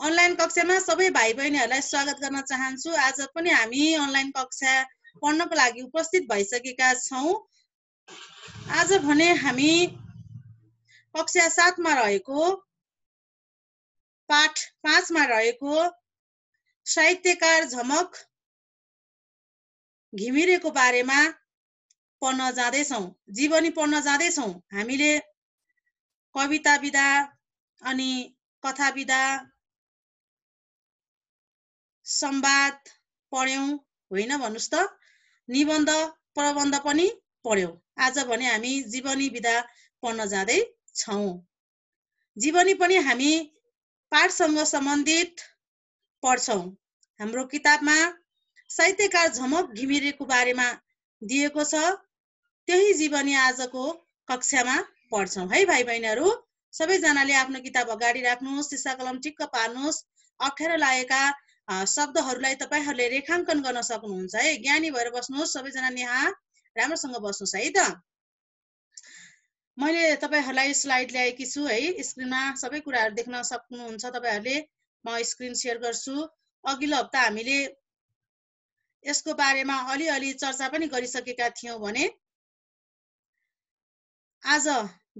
Online कक्षामा सबै भाइ बहिनीहरूलाई स्वागत गर्न चाहन्छु। आज पनि हामी अनलाइन कक्षा पढ्नको लागि उपस्थित भइसकेका छौं। आज भने हामी कक्षा 7 मा रहेको पाठ 5 मा रहेको साहित्यकार झमक घिमिरेको बारेमा पढ्न जाँदैछौं। जीवनी पढ्न जाँदैछौं। हामीले कविता विधा अनि कथा विधा संवाद पढ्यौं होइन भन्नुस् त, निबन्ध प्रबन्ध पनि पढ्यौं। आज भने हामी जीवनी विधा पढ्न जाँदै छौं। जीवनी पनि हामी पाठसँग सम्बन्धित पढ्छौं। हाम्रो किताबमा साहित्यकार झमक घिमिरेको बारेमा दिएको छ। त्यही जीवनी आजको कक्षामा पढ्छौं है भाइ बहिनीहरू। सबैजनाले आफ्नो किताब अगाडि राख्नुहोस्, सिसा कलम ठिक्क पार्नुहोस्। अप्ठ्यारो लागेका शब्दहरूलाई तपाईहरूले रेखाङ्कन गर्न सक्नुहुन्छ है। ज्ञानी भएर बस्नुहोस्, सबैजना यहाँ राम्रोसँग बस्नुहोस् है त। मैले तपाईहरूलाई स्लाइड ल्याएकी छु है। स्क्रिनमा सबै कुराहरू देख्न सक्नुहुन्छ तपाईहरूले। म स्क्रिन सेयर गर्छु। अघिल्लो हप्ता हामीले यसको बारेमा अलिअलि चर्चा पनि गरिसकेका थियौं भने आज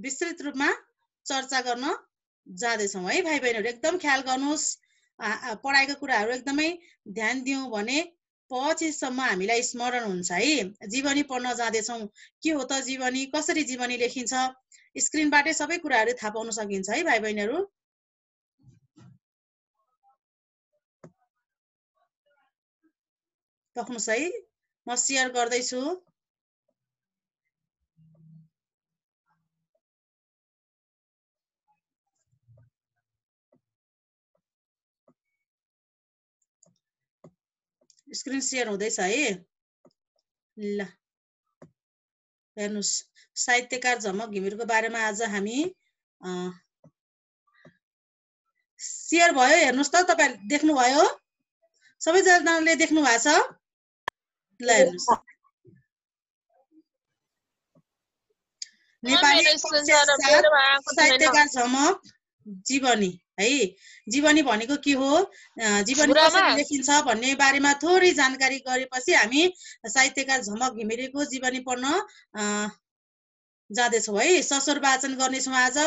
विस्तृत रूपमा चर्चा गर्न जाँदैछौँ है भाइ बहिनीहरू। एकदम ख्याल गर्नुहोस्, पढाइको कुराहरू एकदमै ध्यान दियौँ भने पछिसम्म हामीलाई स्मरण हुन्छ है। जीवनी पढ्न जाँदैछौँ। के हो त जीवनी, कसरी जीवनी लेखिन्छ, स्क्रिनबाटै सबै कुराहरू थाहा पाउन सकिन्छ है भाइ बहिनीहरू। देख्नुहोस् है, म सेयर गर्दैछु। स्क्रिन सेयर हुँदैछ है। ल हेर्नुहोस्, साहित्यकार झमक घिमिरेको बारेमा आज हामी सेयर भयो। हेर्नुहोस् त, तपाईहरु देख्नुभयो? सबैजनाले देख्नु भएको छ? ल हेर्नुहोस्, नेपाली साहित्यकार झमक जीवनी है। जीवनी भनेको के हो, जीवनी कसरी लेखिन्छ भन्ने बारेमा थोरै जानकारी गरेपछि हामी साहित्यकार झमक घिमिरेको जीवनी पढ्न जाँदैछौँ है। ससोर वाचन गर्नेछौँ आज।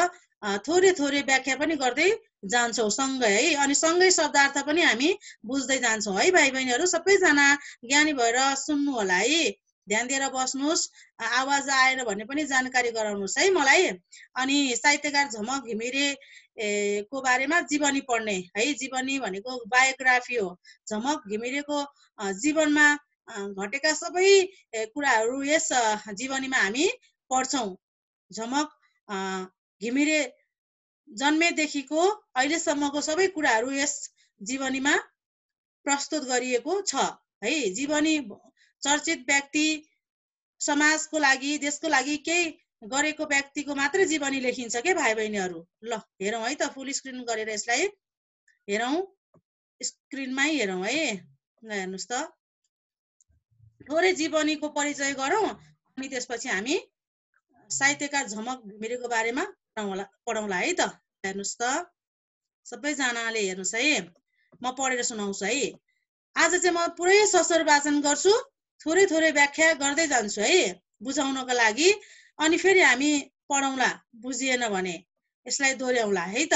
थोरै थोरै व्याख्या पनि गर्दै जान्छौँ सँगै है। अनि सँगै शब्दार्थ पनि हामी बुझ्दै जान्छौँ है भाइ बहिनीहरू। सबैजना ज्ञानी भएर सुन्नु होला है। ध्यान दिएर बस्नुहोस्। आवाज आएन भने पनि जानकारी गराउनुहोस् है मलाई। अनि साहित्यकार झमक घिमिरे को बारेमा जीवनी पढ्ने है। जीवनी भनेको बायोग्राफी हो। झमक घिमिरेको जीवनमा घटेका सबै कुराहरू यस जीवनीमा हामी पढ्छौं। झमक घिमिरे जन्मेदेखिको अहिलेसम्मको सबै कुराहरू यस जीवनीमा प्रस्तुत गरिएको छ है। जीवनी चर्चित व्यक्ति, समाजको लागि, देशको लागि केही गरेको व्यक्तिको मात्रै जीवनी लेखिन्छ के भाइ बहिनीहरू। ल हेरौँ है त, फुल स्क्रिन गरेर यसलाई हेरौँ, स्क्रिनमै हेरौँ है। ल हेर्नुहोस् त, थोरै जीवनीको परिचय गरौँ अनि त्यसपछि हामी साहित्यकार झमक घिमिरेको बारेमा पढौँला है त। हेर्नुहोस् त, सबैजनाले हेर्नुहोस् है। म पढेर सुनाउँछु है। आज चाहिँ म पुरै ससोर वाचन गर्छु, थोरै थोरै व्याख्या गर्दै जान्छु है बुझाउनको लागि। अनि फेरि हामी पढौँला, बुझिएन भने यसलाई दोहोऱ्याउँला है त।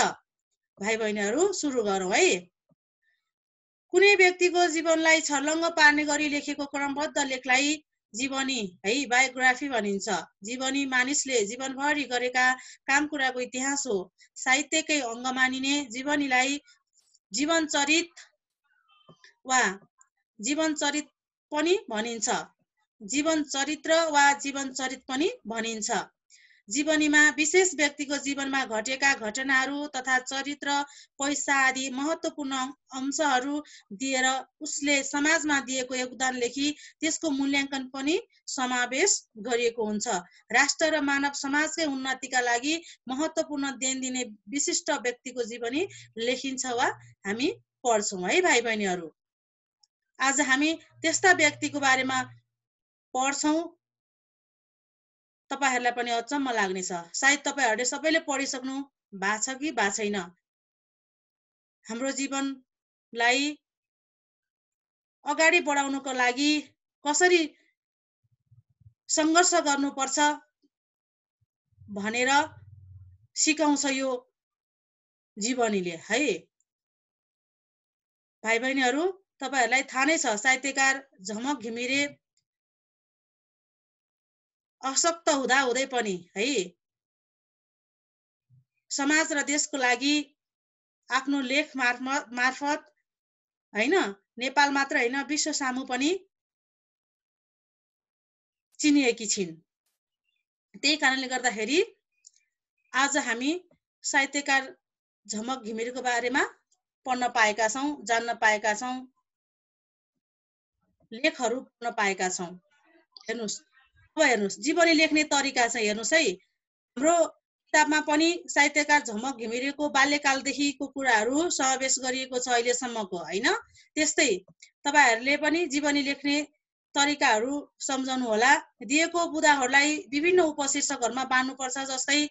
भाइ बहिनीहरू सुरु गरौँ है। कुनै व्यक्तिको जीवनलाई छर्लङ्ग पार्ने गरी लेखेको क्रमबद्ध लेखलाई जीवनी है, बायोग्राफी भनिन्छ। जीवनी मानिसले जीवनभरि गरेका काम कुराको इतिहास हो। साहित्यकै अङ्ग मानिने जीवनीलाई जीवनचरित वा जीवनचरित पनि भनिन्छ। जीवनचरित्र वा जीवनचरित पनि भनिन्छ। जीवनीमा विशेष व्यक्तिको जीवनमा घटेका घटनाहरू तथा चरित्र, पैसा आदि महत्त्वपूर्ण अंशहरू दिएर उसले समाजमा दिएको योगदान लेखी त्यसको मूल्याङ्कन पनि समावेश गरिएको हुन्छ। राष्ट्र र मानव समाजकै उन्नतिका लागि महत्त्वपूर्ण देन दिने विशिष्ट व्यक्तिको जीवनी लेखिन्छ वा हामी पढ्छौँ है भाइ बहिनीहरू। आज हामी त्यस्ता व्यक्तिको बारेमा पढ्छौँ। तपाईहरुलाई पनि अचम्म लाग्नेछ। सायद तपाईहरुले सबैले पढिसक्नु भएको छ कि भएको छैन। हाम्रो जीवनलाई अगाडि बढाउनको लागि कसरी संघर्ष गर्नुपर्छ भनेर सिकाउँछ यो जीवनीले है। भाइ बहिनीहरू, तपाईहरुलाई थाहा नै छ साहित्यकार झमक घिमिरे अशक्त हुँदा हुँदै पनि है समाज र देशको लागि आफ्नो लेख मार्फत हैन नेपाल मात्र हैन विश्व सामु पनि चिनिएकी छिन्। त्यही कारणले गर्दाखेरि आज हामी साहित्यकार झमक घिमिरेको बारेमा पढ्न पाएका छौं, जान्न पाएका छौं, लेखहरू पढ्न पाएका छौं। हेर्नुस्, अब हेर्नुस् जीवनी लेख्ने तरिका चाहिँ हेर्नुस् है। हाम्रो किताबमा पनि साहित्यकार झमक घिमिरेको बाल्यकालदेखिको कुराहरू समावेश गरिएको छ अहिलेसम्मको हैन। त्यस्तै तपाईहरुले पनि जीवनी लेख्ने तरिकाहरू सम्झनु होला। दिएको बुदाहरूलाई विभिन्न उपशीर्षकहरुमा बाँड्नुपर्छ। जस्तै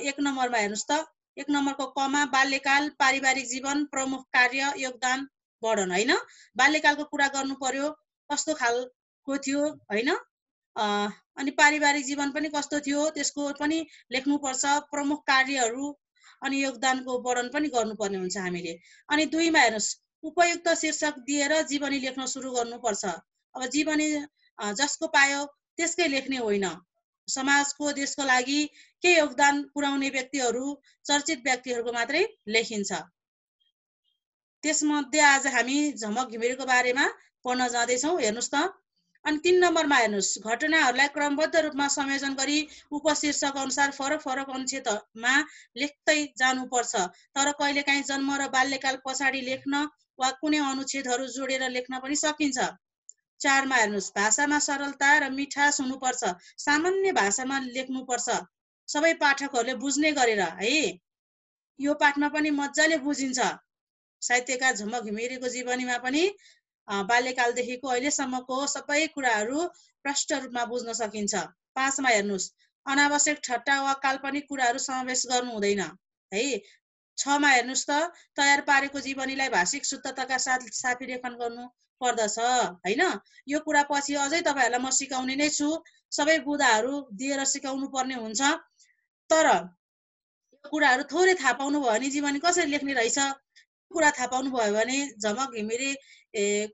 1 नम्बरमा हेर्नुस् त, 1 नम्बरको कमा बाल्यकाल, पारिवारिक जीवन, प्रमुख कार्य, योगदान, वर्णन हैन। बाल्यकालको कुरा गर्नु पर्यो, कस्तो खालको थियो हैन। अनि पारिवारिक जीवन पनि कस्तो थियो त्यसको पनि लेख्नुपर्छ। प्रमुख कार्यहरू अनि योगदानको वर्णन पनि गर्नुपर्ने हुन्छ हामीले। अनि 2 मा हेर्नुस्, उपयुक्त शीर्षक दिएर जीवनी लेख्न सुरु गर्नुपर्छ। अब जीवनी जसको पायो त्यसकै लेख्ने होइन। समाजको देशको लागि के योगदान पुर्याउने व्यक्तिहरू, चर्चित व्यक्तिहरूको मात्रै लेखिन्छ। त्यसमध्ये आज हामी झमक घिमिरेको बारेमा पढ्न जाँदैछौँ। हेर्नुस् त, अनि 3 नम्बरमा हेर्नुस्, घटनाहरूलाई क्रमबद्ध रूपमा संयोजन गरी उपशीर्षक अनुसार फरक फरक अनुच्छेदमा लेख्दै जानुपर्छ। तर कहिलेकाहीँ जन्म र बाल्यकाल पछाडि लेख्न वा कुनै अनुच्छेदहरू जोडेर लेख्न पनि सकिन्छ। 4 मा हेर्नुस्, भाषामा सरलता र मिठास हुनुपर्छ। सामान्य भाषामा लेख्नुपर्छ, सबै पाठकहरूले बुझ्ने गरेर है। यो पाठमा पनि मज्जाले बुझिन्छ। साहित्यकार झमक घिमिरेको जीवनीमा पनि बाल्यकालदेखिको अहिलेसम्मको सबै कुराहरू प्रष्ट रूपमा बुझ्न सकिन्छ। 5 मा हेर्नुस्, अनावश्यक ठट्टा वा काल्पनिक कुराहरू समावेश गर्नु हुँदैन है। 6 मा हेर्नुस् त, तयार पारेको जीवनीलाई भाषिक शुद्धताका साथ साफीरेखन गर्नु पर्दछ हैन। यो कुरा पछि अझै तपाईहरुलाई म सिकाउने नै छु। सबै बुदाहरू दिएर सिकाउनु पर्ने हुन्छ। तर यो कुराहरू थोरै थाहा पाउनु भयो भने जीवनी कसरी लेख्ने रहेछ कुरा थाहा पाउनु भयो भने झमक घिमिरे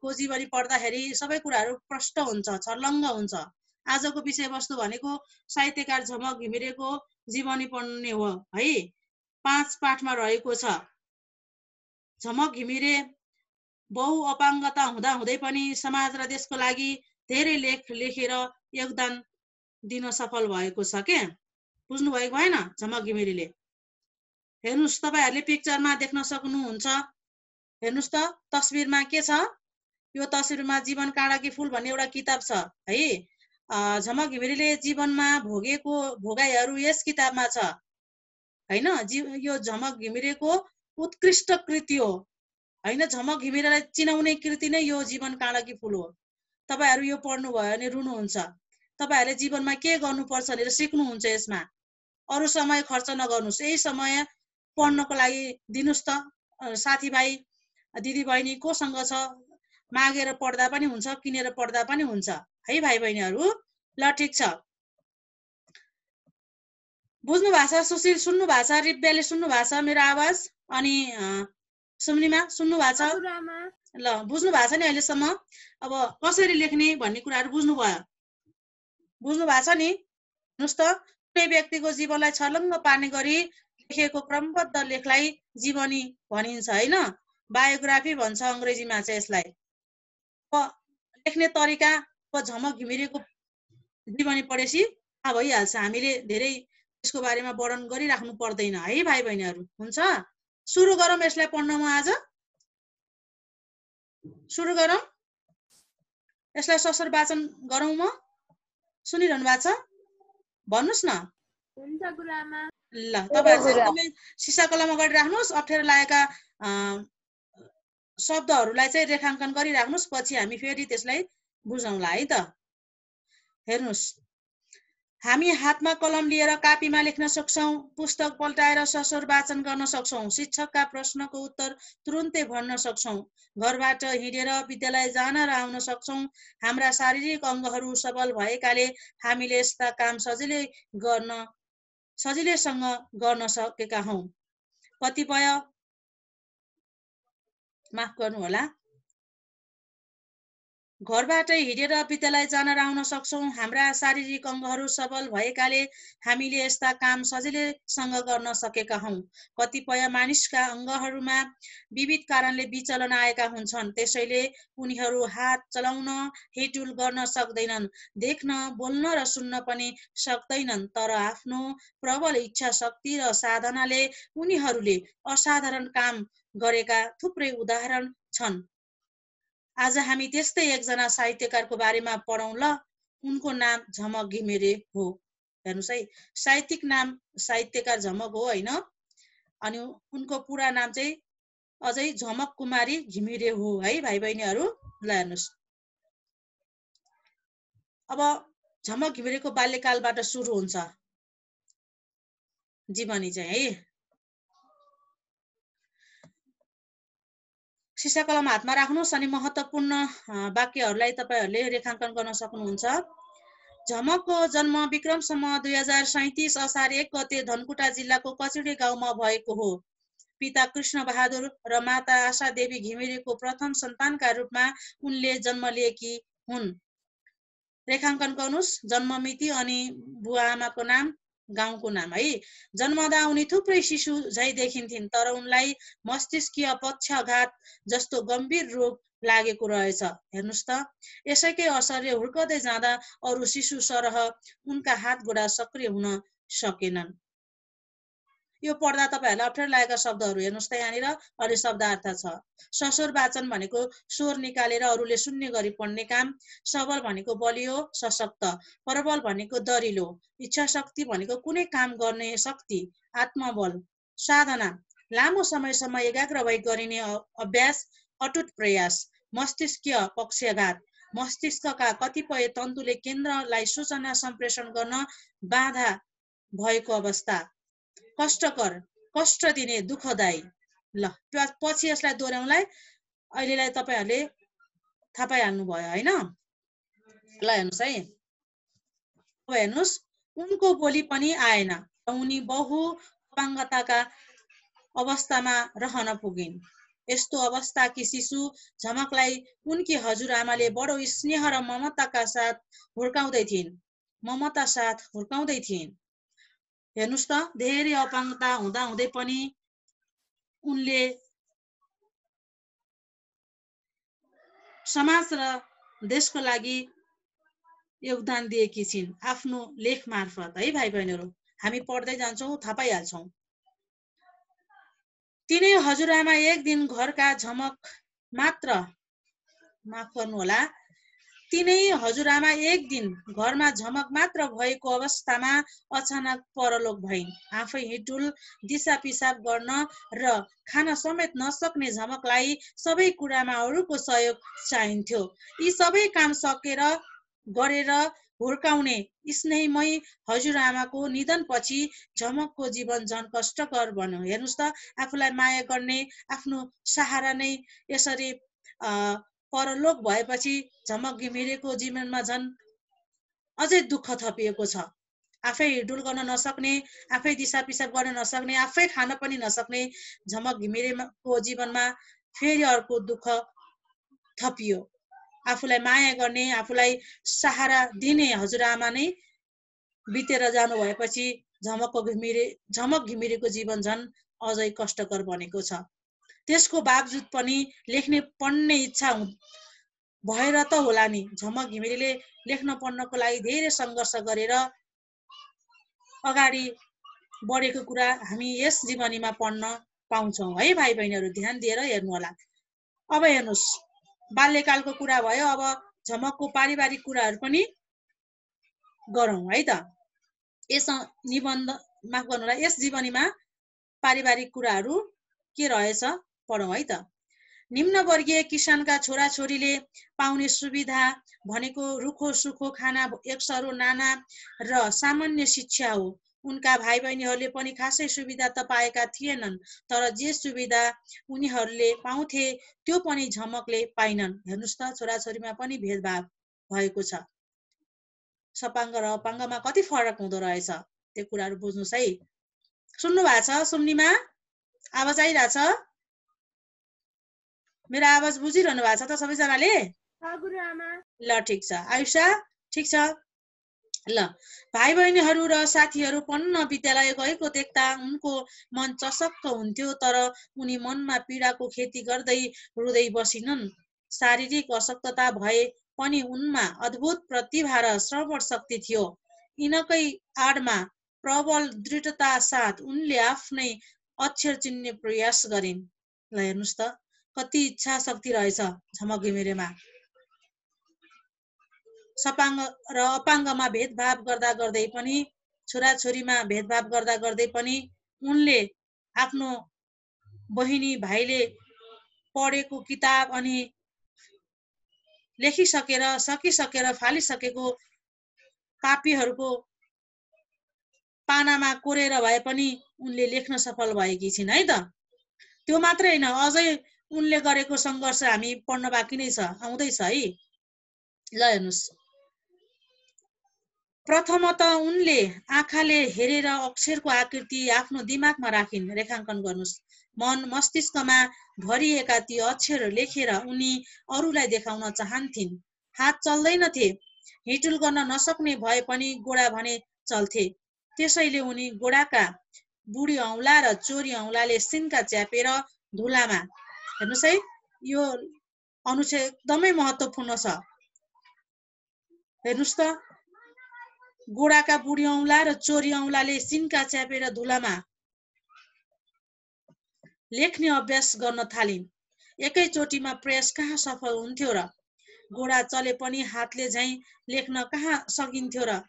को जीवनी पढ्दाखेरि सबै कुराहरू प्रष्ट हुन्छ, छर्लङ्ग हुन्छ। आजको विषयवस्तु भनेको साहित्यकार झमक घिमिरेको जीवनी पढ्ने हो है। 5 पाठमा रहेको छ। झमक घिमिरे बहु अपाङ्गता हुँदा हुँदै पनि समाज र देशको लागि धेरै लेख लेखेर योगदान दिन सफल भएको छ के। बुझ्नु भएको भएन झमक घिमिरेले। हेर्नुस्, तपाईहरुले पिक्चरमा देख्न सक्नुहुन्छ। हेर्नुस् त, तस्बिरमा के छ? यो तस्बिरमा जीवन काँडाकी फूल भन्ने एउटा किताब छ है। झमक घिमिरेले जीवनमा भोगेको भोगाइहरू यस किताबमा छ हैन। यो झमक घिमिरेको उत्कृष्ट कृति हो हैन। झमक घिमिरेलाई चिनाउने कृति नै यो जीवन काँडाकी फूल हो। तपाईहरु यो पढ्नु भयो भने रुनुहुन्छ। तपाईहरुले जीवनमा के गर्नुपर्छ भनेर सिक्नुहुन्छ यसमा। अरु समय खर्च नगर्नुस्, यही समय पढ्नको लागि दिनुस् त। साथीभाइ दिदीबहिनी कोसँग छ मागेर पढ्दा पनि हुन्छ, किनेर पढ्दा पनि हुन्छ है भाइ बहिनीहरु। ल ठीक छ, बुझ्नु भएको छ? सुशील सुन्नु भएको छ? रिब्याले सुन्नु भएको छ मेरो आवाज? अनि सुम्निमा सुन्नु भएको छ? ल बुझ्नु भएको छ नि अहिलेसम्म? अब कसरी लेख्ने भन्ने कुराहरु बुझ्नु भयो? बुझ्नु भएको छ नि? हेर्नुस् त, कुनै व्यक्तिको जीवनलाई छर्लङ्ग पार्ने गरी लेखेको क्रमबद्ध लेखलाई जीवनी भनिन्छ हैन। बायोग्राफी भन्छ अंग्रेजीमा चाहिँ यसलाई। लेख्ने तरिका झमक घिमिरेको जीवनी पढेपछि थाहा भइहाल्छ। हामीले धेरै यसको बारेमा वर्णन गरिराख्नु पर्दैन है भाइ बहिनीहरु। हुन्छ, सुरु गरौँ यसलाई पढ्न। म आज सुरु गरौँ यसलाई ससर वाचन गरौँ। म सुनिरहनु भएको छ? भन्नुस् न। हुन्छ गुरुआमा। ल तपाईहरु एकदमै सिसा कलम अगाडि राख्नुस्। अप्ठ्यारो लागेका शब्दहरूलाई चाहिँ रेखाङ्कन गरिराख्नुस्। पछि हामी फेरि त्यसलाई बुझौँला है त। हेर्नुस्, हामी हातमा कलम लिएर कापीमा लेख्न सक्छौं, पुस्तक पल्टाएर ससोर वाचन गर्न सक्छौं, शिक्षकका प्रश्नको उत्तर तुरुन्तै भन्न सक्छौं, घरबाट हिँडेर विद्यालय जान र आउन सक्छौं। हाम्रा शारीरिक अङ्गहरू सबल भएकाले हामीले यस्ता काम सजिलैसँग गर्न सकेका हौं। कतिपय माफ गर्नुहोला, घरबाट हिँडेर विद्यालय जान र आउन सक्छौं। हाम्रा शारीरिक अङ्गहरू सबल भएकाले हामीले यस्ता काम सजिलैसँग गर्न सकेका हौं। कतिपय मानिसका अङ्गहरूमा विविध कारणले विचलन आएका हुन्छन्, त्यसैले उनीहरू हात चलाउन, हिँडडुल गर्न सक्दैनन्, देख्न, बोल्न र सुन्न पनि सक्दैनन्, तर आफ्नो प्रबल इच्छा शक्ति र साधनाले उनीहरूले असाधारण काम गरेका थुप्रै उदाहरण छन्। आज हामी त्यस्तै एकजना साहित्यकारको बारेमा पढौं ल। उनको नाम झमक घिमिरे हो। हेर्नुस् है, साहित्यिक नाम साहित्यकार झमक हो हैन, अनि उनको पूरा नाम चाहिँ अझै झमक कुमारी घिमिरे हो है भाइ बहिनीहरू। ल हेर्नुस्, अब झमक घिमिरेको बाल्यकालबाट सुरु हुन्छ जीवनी चाहिँ है। सिसा कलम हातमा राख्नुहोस् अनि महत्त्वपूर्ण वाक्यहरूलाई तपाईहरूले रेखाङ्कन गर्न सक्नुहुन्छ। झमकको जन्म विक्रमसम्म 2037 असार 1 गते धनकुटा जिल्लाको कचिडे गाउँमा भएको हो। पिता कृष्ण बहादुर र माता आशा देवी घिमिरेको प्रथम सन्तानका रूपमा उनले जन्म लिएकी हुन्। रेखाङ्कन गर्नुहोस् जन्म मिति अनि बुवा आमाको नाम, गाउँको नाम है। जन्मदा उनी थुप्रै शिशु झै देखिन्थिन्, तर उनलाई मस्तिष्कीय पक्षाघात जस्तो गम्भीर रोग लागेको रहेछ। हेर्नुस् त, यसैकै असरले हुर्कदै जाँदा अरू शिशु सरह उनका हात गोडा सक्रिय हुन सकेनन्। यो पढ्दा तपाईहरुलाई अप्ठ्यारो लागेका शब्दहरू हेर्नुस् त यहाँनिर, अनि शब्दार्थ छ। ससोर वाचन भनेको स्वर निकालेर अरूले सुन्ने गरी पढ्ने काम, सबल भनेको बलियो सशक्त, प्रबल भनेको दरिलो, इच्छा शक्ति भनेको कुनै काम गर्ने शक्ति, आत्मबल, साधना, लामो समयसम्म एकाग्र भई गरिने अभ्यास, अटुट प्रयास, मस्तिष्कीय पक्षाघात, मस्तिष्कका कतिपय तन्तुले केन्द्रलाई सूचना सम्प्रेषण गर्न बाधा भएको अवस्था, कष्टकर, कष्ट दिने, दुःखदायी। ल पछि यसलाई दोहोऱ्याउनलाई अहिलेलाई तपाईहरुले थाहा पाइहाल्नु भयो हैन। ल हेर्नुस् है, अब हेर्नुस्, उनको बोली पनि आएन, उनी बहु अपाङ्गताका अवस्थामा रहन पुगिन्। यस्तो अवस्थाकी शिशु झमकलाई उनकी हजुरआमाले बडो स्नेह र ममताका साथ हुर्काउँदै थिइन्। हेर्नुस् त, धेरै अपाङ्गता हुँदा हुँदै पनि उनले समाज र देशको लागि योगदान दिएकी छिन् आफ्नो लेख मार्फत है भाइ बहिनीहरू। हामी पढ्दै जान्छौँ, थाहा पाइहाल्छौँ। तिनै हजुरआमा एक दिन घरका झमक मात्र, माफ गर्नुहोला, तिनै हजुरआमा एक दिन घरमा झमक मात्र भएको अवस्थामा अचानक परलोक भइन्। आफै हिँडडुल, दिशा पिसाब गर्न र खान समेत नसक्ने झमकलाई सबै कुरामा अरूको सहयोग चाहिन्थ्यो। यी सबै काम गरेर हुर्काउने स्नेहमयी हजुरआमाको निधनपछि झमकको जीवन झन कष्टकर बन्यो। हेर्नुस् त, आफूलाई माया गर्ने आफ्नो सहारा नै यसरी परलोक भएपछि झमक घिमिरेको जीवनमा झन् अझै दुःख थपिएको छ। आफै हिँडडुल गर्न नसक्ने, आफै दिशा पिसाब गर्न नसक्ने, आफै खान पनि नसक्ने झमक घिमिरेको जीवनमा फेरि अर्को दुःख थपियो। आफूलाई माया गर्ने, आफूलाई सहारा दिने हजुरआमा नै बितेर जानु भएपछि झमक घिमिरेको जीवन झन् अझै कष्टकर बनेको छ। त्यसको बावजुद पनि लेख्ने पढ्ने इच्छा भएर त होला नि, झमक घिमिरेले लेख्न पढ्नको लागि धेरै सङ्घर्ष गरेर अगाडि बढेको कुरा हामी यस जीवनीमा पढ्न पाउँछौँ है भाइ बहिनीहरू। ध्यान दिएर हेर्नु होला। अब हेर्नुस्, बाल्यकालको कुरा भयो, अब झमकको पारिवारिक कुराहरू पनि गरौँ है त। यस निबन्ध, माफ गर्नु होला, यस जीवनीमा पारिवारिक कुराहरू के रहेछ पढौँ है त। निम्नवर्गीय किसानका छोराछोरीले पाउने सुविधा भनेको रुखो सुखो खाना, एकसरो नाना र सामान्य शिक्षा हो। उनका भाइ बहिनीहरूले पनि खासै सुविधा त पाएका थिएनन्, तर जे सुविधा उनीहरूले पाउँथे त्यो पनि झमकले पाइनन्। हेर्नुस् त, छोराछोरीमा पनि भेदभाव भएको छ। सपाङ्ग र अपाङ्गमा कति फरक हुँदो रहेछ, त्यो कुराहरू बुझ्नुस् है। सुन्नु भएको छ? सुन्नीमा आवाज आइरहेछ? मेरो आवाज बुझिरहनु भएको छ त सबैजनाले? ल ठिक छ। आयुषा ठिक छ? ल, भाइ बहिनीहरू र साथीहरू पढ्न विद्यालय गएको देख्दा उनको मन चसक्क हुन्थ्यो, तर उनी मनमा पीडाको खेती गर्दै रुँदै बसिनन्। शारीरिक अशक्तता भए पनि उनमा अद्भुत प्रतिभा र श्रवण शक्ति थियो। यिनकै आडमा प्रबल दृढता साथ उनले आफ्नै अक्षर चिन्ने प्रयास गरिन्। ल हेर्नुस् त, कति इच्छा शक्ति रहेछ झमक घिमिरेमा। सपाङ्ग र अपाङ्गमा भेदभाव गर्दा गर्दै पनि, छोराछोरीमा भेदभाव गर्दा गर्दै पनि उनले आफ्नो बहिनी भाइले पढेको किताब अनि लेखिसकेर सकिसकेर फालिसकेको कापीहरूको पानामा कोरेर भए पनि उनले लेख्न सफल भएकी छिन् है त। त्यो मात्रै होइन, अझै उनले गरेको सङ्घर्ष हामी पढ्न बाँकी नै छ, आउँदैछ है। ल हेर्नुस्, प्रथमत उनले आँखाले हेरेर अक्षरको आकृति आफ्नो दिमागमा राखिन्। रेखाङ्कन गर्नुस्। मन मस्तिष्कमा भरिएका ती अक्षर लेखेर उनी अरूलाई देखाउन चाहन्थिन्। हात चल्दैनथे, हिटुल गर्न नसक्ने भए पनि गोडा भने चल्थे। त्यसैले उनी गोडाका बुढी औँला र चोरी औँलाले सिन्का च्यापेर धुलामा, हेर्नुहोस् है, यो अनुच्छेद एकदमै महत्त्वपूर्ण छ। हेर्नुहोस् त, गोडाका बुढी औँला र चोरी औँलाले सिन्का च्यापेर धुलामा लेख्ने अभ्यास गर्न थालिन्। एकैचोटिमा प्रयास कहाँ सफल हुन्थ्यो र? गोडा चले पनि हातले झैँ लेख्न कहाँ सकिन्थ्यो र?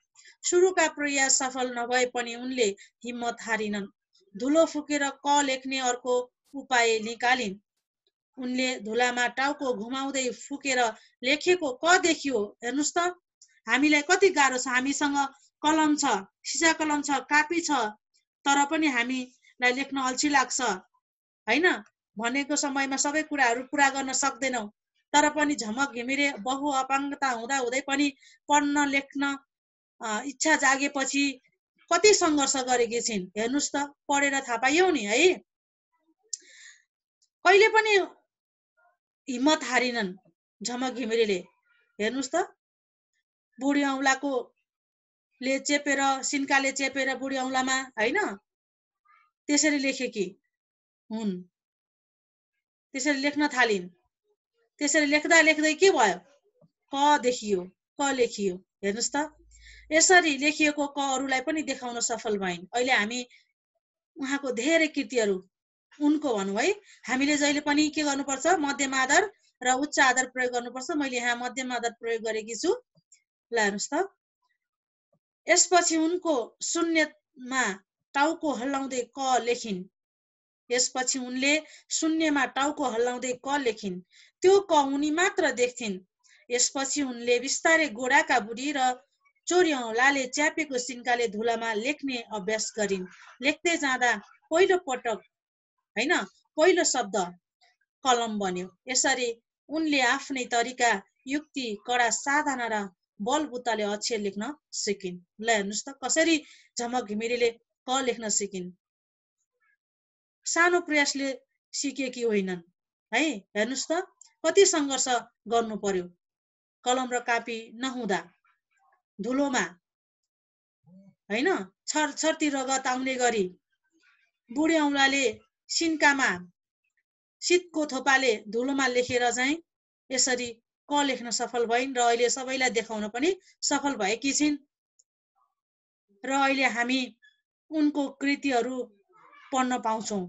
सुरुका प्रयास सफल नभए पनि उनले हिम्मत हारिनन्। धुलो फुकेर क लेख्ने अर्को उपाय निकालिन्। उनले धुलामा टाउको घुमाउँदै फुकेर लेखेको क देखियो। हेर्नुहोस् त, हामीलाई कति गाह्रो छ। हामीसँग कलम छ, सिसा कलम छ, कापी छ, तर पनि हामीलाई लेख्न अल्छी लाग्छ होइन। भनेको समयमा सबै कुराहरू पुरा गर्न सक्दैनौँ, तर पनि झमक घिमिरे बहु अपाङ्गता हुँदा हुँदै पनि पढ्न लेख्न इच्छा जागेपछि कति सङ्घर्ष गरेकी छिन्। हेर्नुहोस् त, पढेर थाहा पाइयौ नि है। कहिले पनि हिम्मत हारिनन् झमक घिमिरेले। हेर्नुहोस् त, बुढी औँलाको ले चेपेर, सिन्काले चेपेर बुढी औँलामा होइन, त्यसरी लेखेकी हुन्। त्यसरी लेख्न थालिन्। त्यसरी लेख्दा लेख्दै के भयो? क देखियो, क लेखियो। हेर्नुहोस् त, यसरी लेखिएको क अरूलाई पनि देखाउन सफल भइन्। अहिले हामी उहाँको धेरै कृतिहरू उनको भनौँ है। हामीले जहिले पनि के गर्नुपर्छ? मध्यम आदर र उच्च आदर प्रयोग गर्नुपर्छ। मैले यहाँ मध्यम आदर प्रयोग गरेकी छु। ल हेर्नुहोस् त, यसपछि उनको शून्यमा टाउको हल्लाउँदै क लेखिन्। यसपछि उनले शून्यमा टाउको हल्लाउँदै क लेखिन्। त्यो क उनी मात्र देख्थिन्। यसपछि उनले बिस्तारै गोडाका बुढी र चोरी औँलाले च्यापेको सिन्काले धुलामा लेख्ने अभ्यास गरिन्। लेख्दै जाँदा पहिलो पटक होइन, पहिलो शब्द कलम बन्यो। यसरी उनले आफ्नै तरिका, युक्ति, कडा साधना र बलबुताले अक्षर लेख्न सिकिन्। ल हेर्नुहोस् त, कसरी झमक घिमिरेले क लेख्न सिकिन्। सानो प्रयासले सिकेकी होइनन् है। हेर्नुहोस् त, कति सङ्घर्ष गर्नु पर्यो। कलम र कापी नहुँदा धुलोमा होइन, छरछर्ती रगत आउने गरी बुढी औँलाले सिन्कामा शीतको थोपाले धुलोमा लेखेर चाहिँ यसरी क लेख्न सफल भइन् र अहिले सबैलाई देखाउन पनि सफल भएकी छिन्। र अहिले हामी उनको कृतिहरू पढ्न पाउँछौँ।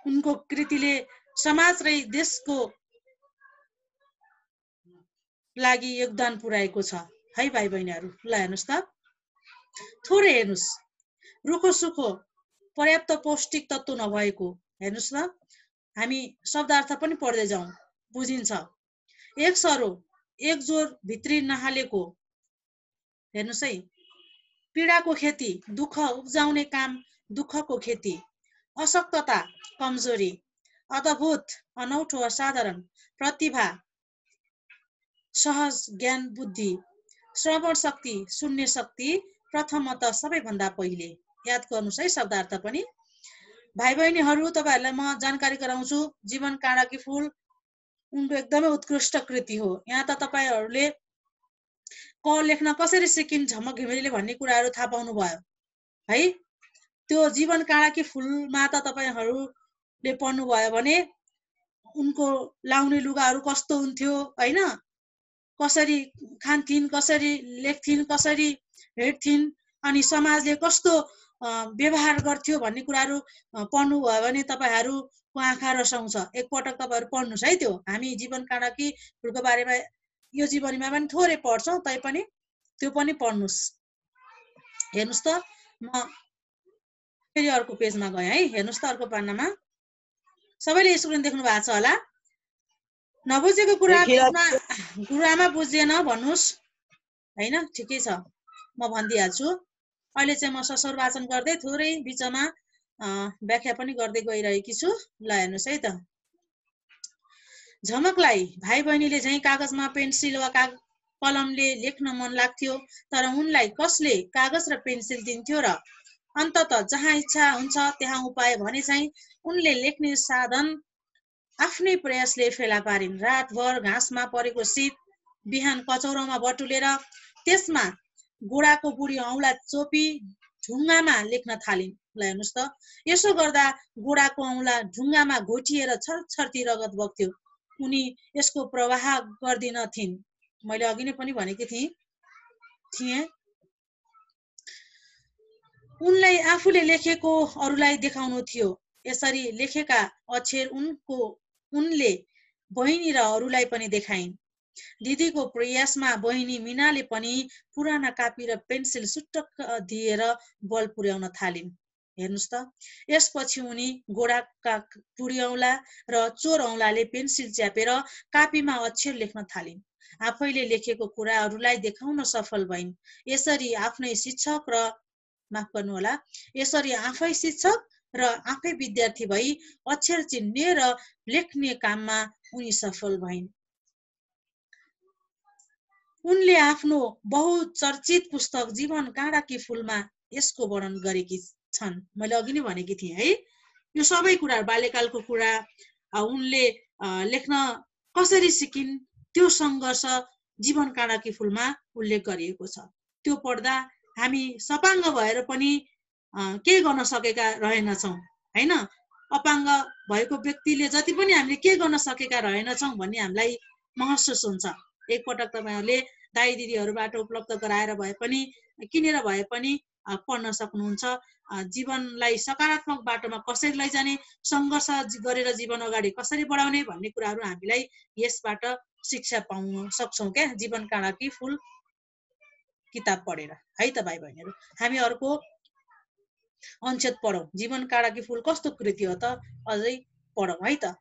उनको कृतिले समाज र देशको लागि योगदान पुर्याएको छ है भाइ बहिनीहरू। ल हेर्नुहोस् त, थोरै हेर्नुहोस्, रुखो सुखो पर्याप्त पौष्टिक तत्त्व नभएको हेर्नुस् ल, हामी शब्दार्थ पनि पढ्दै जाउँ, बुझिन्छ। एक सरो, एक जोर भित्री नहालेको, हेर्नुस् है, पीडाको खेती, दुःख उब्जाउने काम, दुःखको खेती, अशक्तता, कमजोरी, अद्भुत, अनौठो, असाधारण, प्रतिभा, सहज ज्ञान बुद्धि, श्रवण शक्ति, सुन्ने शक्ति, प्रथमतः सबैभन्दा पहिले। याद गर्नुहोस् है शब्दार्थ पनि। भाइ बहिनीहरू, तपाईहरूलाई म जानकारी गराउँछु, जीवन काँडाकी फुल उनको एकदमै उत्कृष्ट कृति हो। यहाँ त तपाईहरूले क लेख्न कसरी सिकिन् झमक घिमिरेले भन्ने कुराहरू थाहा पाउनु भयो है। त्यो जीवन काँडाकी फुलमा त तपाईहरूले पढ्नुभयो भने उनको लाउने लुगाहरू कस्तो हुन्थ्यो होइन, कसरी खान्थिन्, कसरी लेख्थिन्, कसरी हेर्थिन्, अनि समाजले कस्तो व्यवहार गर्थ्यो भन्ने कुराहरू पढ्नुभयो भने तपाईँहरूको आँखा रसाउँछ। एकपटक तपाईँहरू पढ्नुहोस् है। त्यो हामी जीवन काँडाकी फुलको बारेमा यो जीवनीमा पनि थोरै पढ्छौँ, तैपनि त्यो पनि पढ्नुहोस्। हेर्नुहोस् त, म फेरि अर्को पेजमा गएँ है। हेर्नुहोस् त, अर्को पन्नामा सबैले स्क्रिन देख्नु भएको छ होला। नबुझेको कुरा पेजमा गुरुआमा बुझिएन भन्नुहोस् होइन, ठिकै छ, म भनिदिइहाल्छु। अहिले चाहिँ म ससुर वाचन गर्दै थोरै बिचमा व्याख्या पनि गर्दै गइरहेकी छु। ल हेर्नुहोस् है त, झमकलाई भाइ बहिनीले झैँ कागजमा पेन्सिल वा कलमले लेख्न मन लाग्थ्यो, तर उनलाई कसले कागज र पेन्सिल दिन्थ्यो र? अन्तत जहाँ इच्छा हुन्छ त्यहाँ उपाय भने चाहिँ उनले लेख्ने साधन आफ्नै प्रयासले फेला पारिन्। रातभर घाँसमा परेको शीत बिहान कचौरोमा बटुलेर त्यसमा गोडाको बुढी औँला चोपी ढुङ्गामा लेख्न थालिन्। ल हेर्नुहोस् त, यसो गर्दा गोडाको औँला ढुङ्गामा घोटिएर छरछर्ती रगत बग्थ्यो। उनी यसको प्रवाह गर्दिनथिन्। मैले अघि नै पनि भनेकी थिएँ, उनलाई आफूले लेखेको अरूलाई देखाउनु थियो। यसरी लेखेका अक्षर उनले बहिनी र अरूलाई पनि देखाइन्। दिदीको प्रयासमा बहिनी मिनाले पनि पुराना कापी र पेन्सिल सुटक्क दिएर बल पुर्याउन थालिन्। हेर्नुहोस् त, यसपछि उनी गोडाका बुढी औँला र चोर औँलाले पेन्सिल च्यापेर कापीमा अक्षर लेख्न थालिन्। आफैले लेखेको कुरा अरूलाई देखाउन सफल भइन्। यसरी आफ्नै शिक्षक र माफ गर्नुहोला, यसरी आफै शिक्षक र आफै विद्यार्थी भई अक्षर चिन्ने र लेख्ने काममा उनी सफल भइन्। उनले आफ्नो बहुचर्चित पुस्तक जीवन काँडाकी फुलमा यसको वर्णन गरेकी छन्। मैले अघि नै भनेकी थिएँ है, यो सबै कुरा बाल्यकालको कुरा, उनले लेख्न कसरी सिकिन् त्यो सङ्घर्ष जीवन काँडाकी फुलमा उल्लेख गरिएको छ। त्यो पढ्दा हामी सपाङ्ग भएर पनि केही गर्न सकेका रहेनछौँ होइन। अपाङ्ग भएको व्यक्तिले जति पनि हामीले के गर्न सकेका रहेनछौँ भन्ने हामीलाई महसुस हुन्छ। एकपटक तपाईँहरूले दाइ दिदीहरूबाट उपलब्ध गराएर भए पनि किनेर भए पनि पढ्न सक्नुहुन्छ। जीवनलाई सकारात्मक बाटोमा कसरी लैजाने, सङ्घर्ष गरेर जीवन अगाडि कसरी बढाउने भन्ने कुराहरू हामीलाई यसबाट शिक्षा पाउन सक्छौँ क्या, जीवन काँडाकी फुल किताब पढेर है त भाइ बहिनीहरू। हामी अर्को अनुच्छेद पढौँ, जीवन काँडाकी फुल कस्तो कृति हो त, अझै पढौँ है त।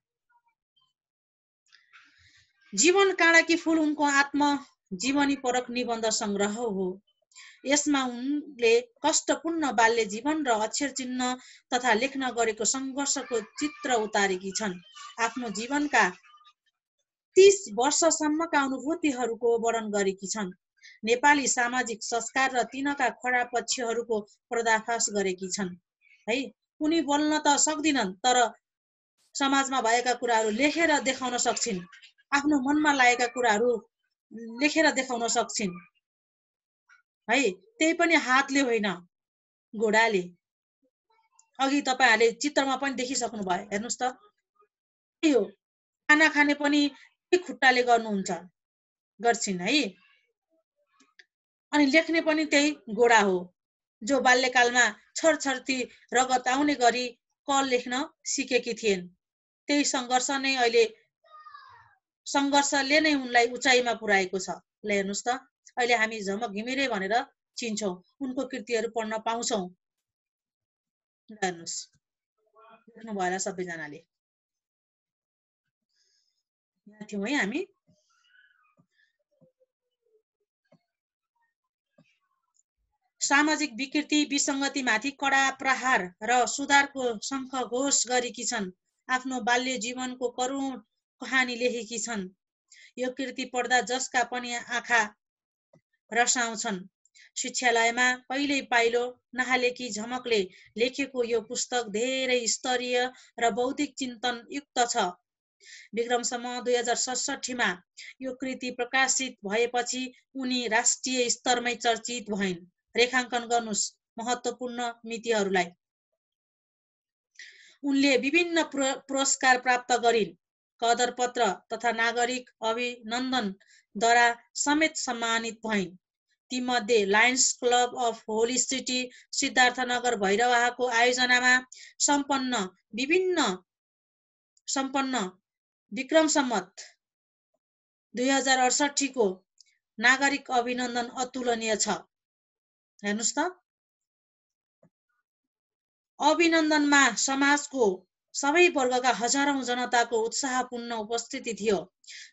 जीवन काँडाकी फुल उनको आत्म जीवनी परक निबन्ध सङ्ग्रह हो। यसमा उनले कष्टपूर्ण बाल्य जीवन र अक्षर चिन्ह तथा लेख्न गरेको सङ्घर्षको चित्र उतारेकी छन्। आफ्नो जीवनका 30 वर्षसम्मका अनुभूतिहरूको वर्णन गरेकी छन्। नेपाली सामाजिक संस्कार र तिनका खडा पक्षहरूको पर्दाफास गरेकी छन् है। उनी बोल्न त सक्दिनन्, तर समाजमा भएका कुराहरू लेखेर देखाउन सक्छिन्। आफ्नो मनमा लागेका कुराहरू लेखेर देखाउन सक्छिन् है, त्यही पनि हातले होइन, घोडाले। अघि तपाईँहरूले चित्रमा पनि देखिसक्नु भयो। हेर्नुहोस् त, त्यही हो, खाना खाने पनि खुट्टाले गर्छिन् है, अनि लेख्ने पनि त्यही घोडा हो, जो बाल्यकालमा छरछर्ती रगत आउने गरी क लेख्न सिकेकी थिइन्। त्यही सङ्घर्षले नै उनलाई उचाइमा पुर्याएको छ। ल हेर्नुहोस् त, अहिले हामी झमक घिमिरे भनेर चिन्छौँ, उनको कृतिहरू पढ्न पाउँछौँ। हेर्नुहोस्, देख्नु भयो होला सबैजनाले। यहाँ थियौँ है हामी। सामाजिक विकृति विसङ्गतिमाथि कडा प्रहार र सुधारको शङ्खघोष गरेकी छन्। आफ्नो बाल्य जीवनको करुण कहानी लेखेकी छन्। यो कृति पढ्दा जसका पनि आँखा रसाउँछन्। शिक्षालयमा पहिलो पाइलो नहालेकी झमकले लेखेको यो पुस्तक धेरै स्तरीय र बौद्धिक चिन्तन युक्त छ। विक्रमसम्म 2067 मा यो कृति प्रकाशित भएपछि उनी राष्ट्रिय स्तरमै चर्चित भइन्। रेखाङ्कन गर्नुस् महत्त्वपूर्ण मितिहरूलाई। उनले विभिन्न पुरस्कार प्राप्त गरिन्। कदर पत्र तथा नागरिक अभिनन्दनद्वारा समेत सम्मानित भइन्। तीमध्ये Lions Club of Holy City Siddharthnagar भैरवाहाको आयोजनामा सम्पन्न विक्रम सम्वत 2068 को नागरिक अभिनन्दन अतुलनीय छ। हेर्नुस् त, अभिनन्दनमा समाजको सबै वर्गका हजारौं जनताको उत्साहपूर्ण उपस्थिति थियो।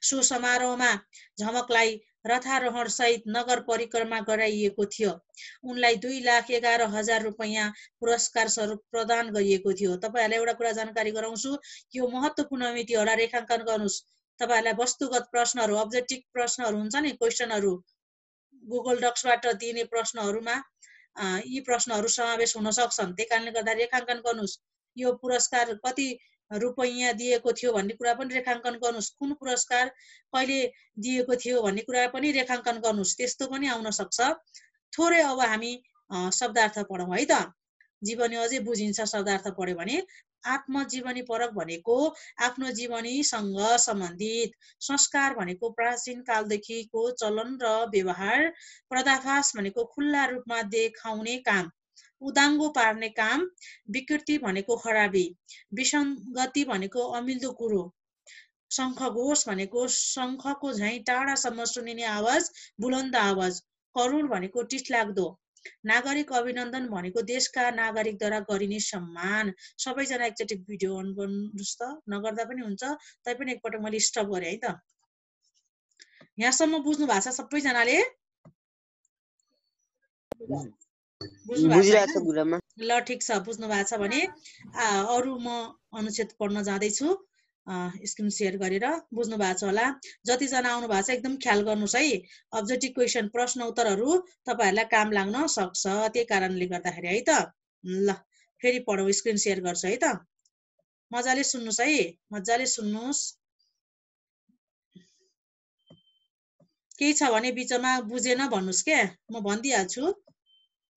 सो समारोहमा झमकलाई रथारोहण सहित नगर परिक्रमा गराइएको थियो। उनलाई 2,11,000 रुपैयाँ पुरस्कार स्वरूप प्रदान गरिएको थियो। तपाईहरुलाई एउटा कुरा जानकारी गराउँछु, यो महत्त्वपूर्ण मितिहरूलाई रेखाङ्कन गर्नुस्। तपाईहरुलाई वस्तुगत प्रश्नहरू, अब्जेक्टिभ प्रश्नहरू हुन्छ नि, क्वेशनहरू गुगल डक्सबाट दिने प्रश्नहरूमा यी प्रश्नहरू समावेश हुन सक्छन्। त्यही कारणले गर्दा रेखाङ्कन गर्नुस्। यो पुरस्कार कति रुपैयाँ दिएको थियो भन्ने कुरा पनि रेखाङ्कन गर्नुस्। कुन पुरस्कार कहिले दिएको थियो भन्ने कुरा पनि रेखाङ्कन गर्नुस्। त्यस्तो पनि आउन सक्छ। थोरै अब हामी शब्दार्थ पढौँ है त। जीवनी अझै बुझिन्छ शब्दार्थ पढ्यो भने। आत्मजीवनी परक भनेको आफ्नो जीवनीसँग सम्बन्धित, संस्कार भनेको प्राचीन कालदेखिको चलन र व्यवहार, पर्दाफास भनेको खुल्ला रूपमा देखाउने काम, उदाङ्गो पार्ने काम, विकृति भनेको खराबी, विसङ्गति भनेको अमिल्दो कुरो, शङ्खघोष भनेको शङ्खको झैँ टाढासम्म सुनिने आवाज, बुलन्द आवाज, करुण भनेको टिठलाग्दो, नागरिक अभिनन्दन भनेको देशका नागरिकद्वारा गरिने सम्मान। सबैजना एकचोटि भिडियो अन गर्नुस् त, नगर्दा पनि हुन्छ, तैपनि एकपटक मैले स्टप गरेँ है त। यहाँसम्म बुझ्नु भएको छ सबैजनाले? ल ठिक छ, बुझ्नु भएको छ भने अरू म अनुच्छेद पढ्न जाँदैछु। स्क्रिन सेयर गरेर बुझ्नु भएको छ होला। जतिजना आउनु भएको छ एकदम ख्याल गर्नुहोस् है। अब्जेक्टिभ क्वेसन प्रश्न उत्तरहरू तपाईहरुलाई काम लाग्न सक्छ। त्यही कारणले गर्दाखेरि है त। ल फेरि पढौँ, स्क्रिन सेयर गर्छु है त। मजाले सुन्नुस् है, मजाले सुन्नुस्। केही छ भने बिचमा बुझेन भन्नुस् के, म भनिदिइहाल्छु।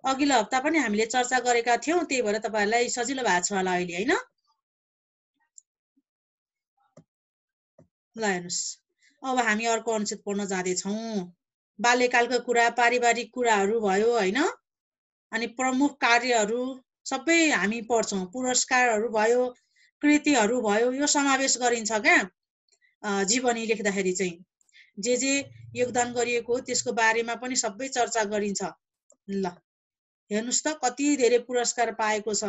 अघिल्लो हप्ता पनि हामीले चर्चा गरेका थियौं, त्यही भएर तपाईहरुलाई सजिलो भएको छ होला अहिले हैन। ल हेर्नुस्, अब हामी अर्को अनुच्छेद पढ्न जाँदैछौँ। बाल्यकालको कुरा, पारिवारिक कुराहरू भयो हैन, अनि प्रमुख कार्यहरू सबै हामी पढ्छौँ। पुरस्कारहरू भयो, कृतिहरू भयो, यो समावेश गरिन्छ क्या जीवनी लेख्दाखेरि चाहिँ। जे योगदान गरिएको त्यसको बारेमा पनि सबै चर्चा गरिन्छ। ल हेर्नुस् त कति धेरै पुरस्कार पाएको छ।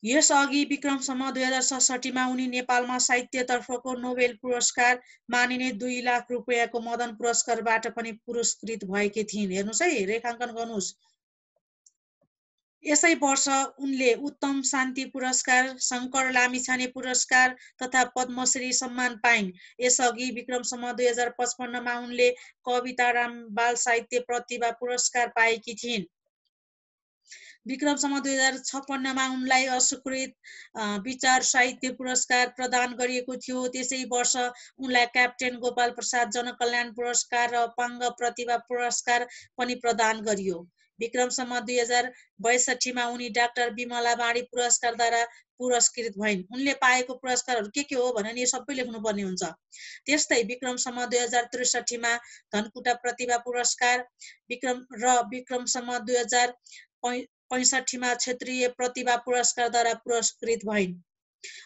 यस अघि विक्रमसम्म 2067 मा उनी नेपालमा साहित्यतर्फको नोबेल पुरस्कार मानिने 2 लाख रुपैयाँको मदन पुरस्कारबाट पनि पुरस्कृत भएकी थिइन्। हेर्नुस् है, रेखाङ्कन गर्नुस्। यसै वर्ष उनले उत्तम शान्ति पुरस्कार, शङ्कर लामिछाने पुरस्कार तथा पद्मश्री सम्मान पाइन्। यसअघि विक्रमसम्म 2055 मा उनले कविताराम बाल साहित्य प्रतिभा पुरस्कार पाएकी थिइन्। विक्रमसम्म 2056 मा उनलाई अस्वीकृत विचार साहित्य पुरस्कार प्रदान गरिएको थियो। त्यसै वर्ष उनलाई क्याप्टेन गोपाल प्रसाद जनकल्याण पुरस्कार र अपाङ्ग प्रतिभा पुरस्कार पनि प्रदान गरियो। विक्रमसम्म 2062 मा उनी डाक्टर बिमला बाडी पुरस्कारद्वारा पुरस्कृत भइन्। उनले पाएको पुरस्कारहरू के हो भने यो सबै लेख्नुपर्ने हुन्छ। त्यस्तै विक्रमसम्म 2063 मा धनकुटा प्रतिभा पुरस्कार, विक्रमसम्म 2065 मा क्षेत्रीय प्रतिभा पुरस्कारद्वारा पुरस्कृत भइन्।